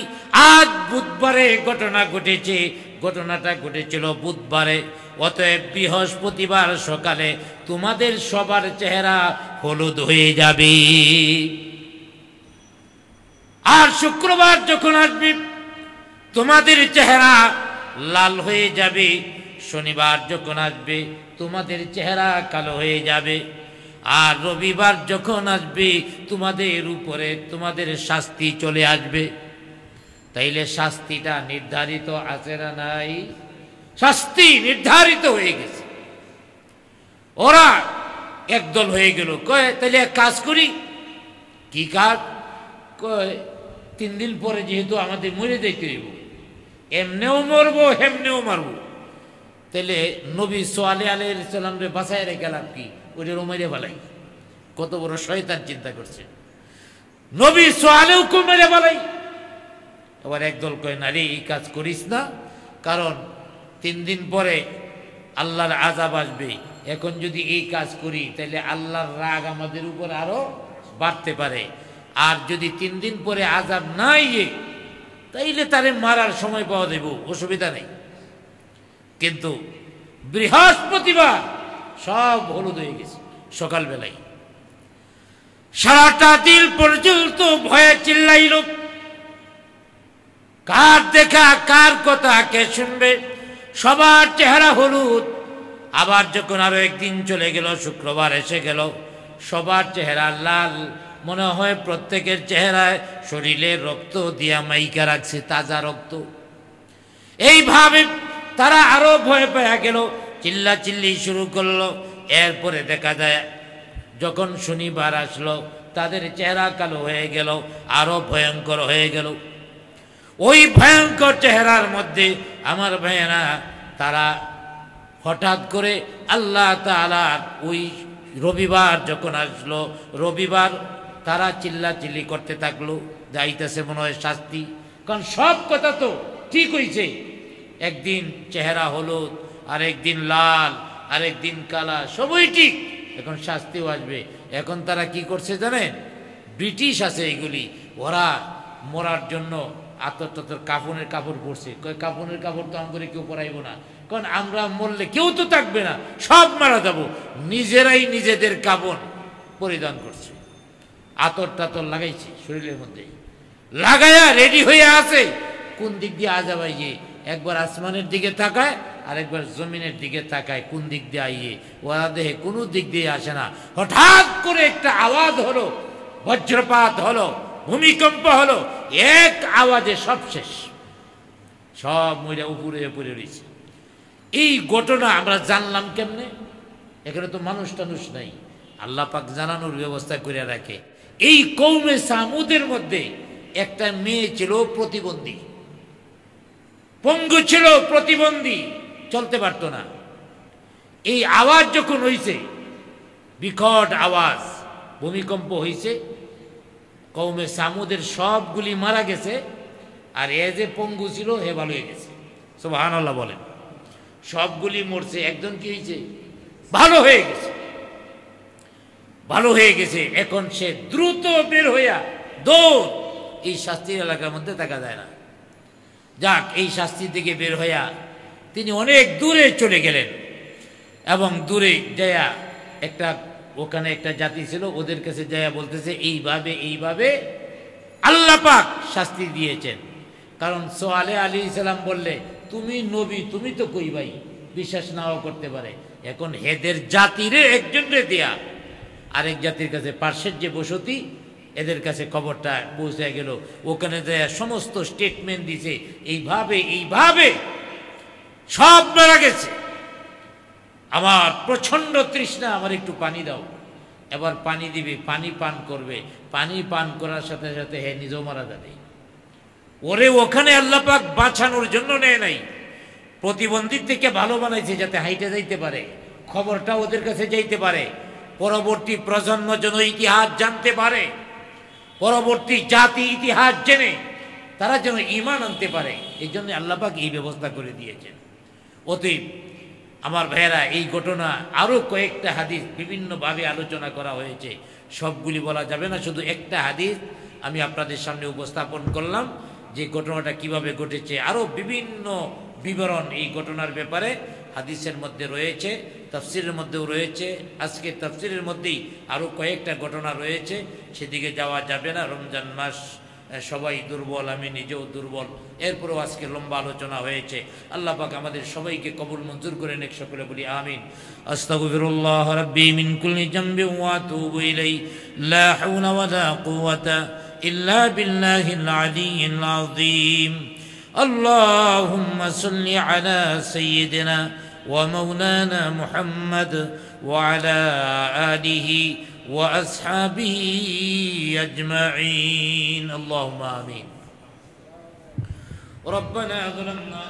আজ বুধবারে ঘটনা ঘটেছে। ঘটনাটা ঘটেছিল বুধবারে, অতএব বৃহস্পতিবার সকালে তোমাদের সবার চেহারা হলুদ হয়ে যাবে। আর শুক্রবার যখন আসবে তোমাদের চেহারা লাল হয়ে যাবে। শনিবার যখন আসবে তোমাদের চেহারা কালো হয়ে যাবে। আর রবিবার যখন আসবে তোমাদের উপরে তোমাদের শাস্তি চলে আসবে। তাইলে শাস্তিটা নির্ধারিত আছে না নাই? শাস্তি নির্ধারিত হয়ে গেছে। ওরা একদল হয়ে গেল, কয় তাইলে এক কাজ করি। কি কাজ? কয় 3 দিন পরে যেহেতু আমাদের মরে যাইতে হইব, এমনেও মরবো হেমনেও মারবো, তাহলে নবী সোয়ালে আলাইহিস সালামরে বাঁচায় রেখে লাভ কি? ওইটা মেরে ফেলাই। কত বড় শয়তান চিন্তা করছে, নবী সোয়ালেও কো মেরে ফেলাই। আবার একদল কয় না রে, এই কাজ করিস না, কারণ 3 দিন পরে আল্লাহর আযাব আসবে। এখন যদি এই কাজ করি তাহলে আল্লাহর রাগ আমাদের উপর আরো বাড়তে পারে। আর যদি 3 দিন পরে আযাব নাই তাইলে তারে মারার সময় পাওয়া দেব, অসুবিধা নেই। কিন্তু বৃহস্পতিবার সব হলুদ হয়ে গেছে। সকালবেলায় সারাটা দিন পর্যন্ত ভয়ে চিল্লাইল, কার দেখা কার কথা কে শুনবে? সবার চেহারা হলুদ। আবার যখন আরো একদিন চলে গেল, শুক্রবার এসে গেল, সবার চেহারা লাল। মনে হয় প্রত্যেকের চেহারায় শরীরে রক্ত দিয়া মাইকা রাখছে, তাজা রক্ত। এইভাবে তারা আরো ভয় পেয়ে গেল, চিল্লা চিল্লি শুরু করলো। এরপরে দেখা যায় যখন শনিবার আসলো তাদের চেহারা কালো হয়ে গেল, আরো ভয়ঙ্কর হয়ে গেল। ওই ভয়ঙ্কর চেহারার মধ্যে আমার ভাইয়েরা, তারা হঠাৎ করে আল্লাহ তাআলা ওই রবিবার যখন আসলো, রবিবার তারা চিল্লা চিল্লি করতে থাকলো, যাইতেছে মনে হয় শাস্তি। কারণ সব কথা তো ঠিক হয়েছে, একদিন চেহারা হলুদ, আরেকদিন লাল, আরেকদিন কালা, সবই ঠিক, এখন শাস্তিও আসবে। এখন তারা কি করছে জানেন? ব্রিটিশ আছে এগুলি, ওরা মরার জন্য আতর টাতর কাফনের কাপড় পরছে। কয় কাফনের কাপড় তো আমাদের কেউ পরাইব না, কারণ আমরা মরলে কেউ তো থাকবে না, সব মারা যাব। নিজেরাই নিজেদের কাফন পরিধান করছে, আতর টাতর লাগাইছে শরীরের মধ্যে, লাগাইয়া রেডি হয়ে আছে। কোন দিক দিয়ে আজাব আইয়ে? একবার আসমানের দিকে তাকায় আর একবার জমিনের দিকে তাকায়, কোন দিক দিয়ে আইয়ে? ওরা দেহে কোনো দিক দিয়ে আসে না। হঠাৎ করে একটা আওয়াজ হলো, বজ্রপাত হলো, ভূমিকম্প হলো, এক আওয়াজে সব শেষ, সব মইরা উপরে উপরে রয়েছে। এই ঘটনা আমরা জানলাম কেমনে? এখানে তো মানুষ টানুষ নাই, আল্লাহ পাক জানানোর ব্যবস্থা করে রাখে। এই কওমে সামুদের মধ্যে একটা মেয়ে ছিল প্রতিবন্ধী, পঙ্গু ছিল, প্রতিবন্ধী, চলতে পারতো না। এই আওয়াজ যখন হইছে, বিকট আওয়াজ, ভূমিকম্প হইছে, কওমে সামুদের সবগুলি মারা গেছে, আর এ যে পঙ্গু ছিল হে ভালো হয়ে গেছে। সুবহানাল্লাহ বলেন। সবগুলি মরছে, একজন কি হয়েছে? ভালো হয়ে গেছে, ভালো হয়ে গেছে। এখন সে দ্রুত বের হইয়া দৌড়, এই শাস্তির এলাকার মধ্যে থাকা যায় না। যাক, এই শাস্তি থেকে বের হইয়া তিনি অনেক দূরে চলে গেলেন এবং দূরে যাইয়া একটা, ওখানে একটা জাতি ছিল, ওদের কাছে যাইয়া বলতেছে এইভাবে এইভাবে আল্লাহ পাক শাস্তি দিয়েছেন। কারণ সোয়ালে আলাইহিস সালাম বললে তুমি নবী, তুমি তো কই ভাই, বিশ্বাস নাও করতে পারে। এখন হেদের জাতিরে একজনরে দেয়া আরেক জাতির কাছে, পার্শ্বের যে বসতি, এদের কাছে খবরটা পৌঁছে গেল। ওখানে দেয়া সমস্ত স্টেটমেন্ট দিছে, এইভাবে এইভাবে সব মারা গেছে। আমার প্রচন্ড তৃষ্ণা, আমার একটু পানি দাও। এবার পানি দিবে, পানি পান করবে, পানি পান করার সাথে সাথে হে নিজেও মারা যাবে। ওরে ওখানে আল্লাহ পাক বাঁচানোর জন্য নেয় নাই, প্রতিবন্ধী থেকে ভালো বানাইছে যাতে হাইটে যাইতে পারে, খবরটা ওদের কাছে যাইতে পারে, পরবর্তী প্রজন্ম যেন ইতিহাস জানতে পারে, পরবর্তী জাতি ইতিহাস জেনে তারা যেন ঈমান আনতে পারে। এই জন্য আল্লাহ পাক এই ব্যবস্থা করে দিয়েছেন। অতএব আমার ভাইয়েরা, এই ঘটনা আরও কয়েকটা হাদিস বিভিন্নভাবে আলোচনা করা হয়েছে, সবগুলি বলা যাবে না। শুধু একটা হাদিস আমি আপনাদের সামনে উপস্থাপন করলাম, যে ঘটনাটা কিভাবে ঘটেছে। আরও বিভিন্ন বিবরণ এই ঘটনার ব্যাপারে হাদিসের মধ্যে রয়েছে, তাফসিরের মধ্যেও রয়েছে। আজকে তাফসিরের মধ্যেই আরও কয়েকটা ঘটনা রয়েছে, সেদিকে যাওয়া যাবে না। রমজান মাস, সবাই দুর্বল, আমি নিজেও দুর্বল, এরপরেও আজকে লম্বা আলোচনা হয়েছে। আল্লাহ পাক আমাদের সবাইকে কবুল মঞ্জুর করে নেক, সকলে বলি আমিন। আস্তাগফিরুল্লাহ রাব্বি মিন কুল্লি যামবিন ওয়া আতুবু ইলাইহি, লা হাওলা ওয়ালা কুওয়াতা ইল্লা বিল্লাহিল আলিয়্যিল আযীম। আল্লাহুম্মা সাল্লি আলা সাইয়্যিদিনা ওয়া মাওলানা মুহাম্মদ ওয়া আলা আলিহি وأصحابه أجمعين. اللهم آمين. ربنا ظلمنا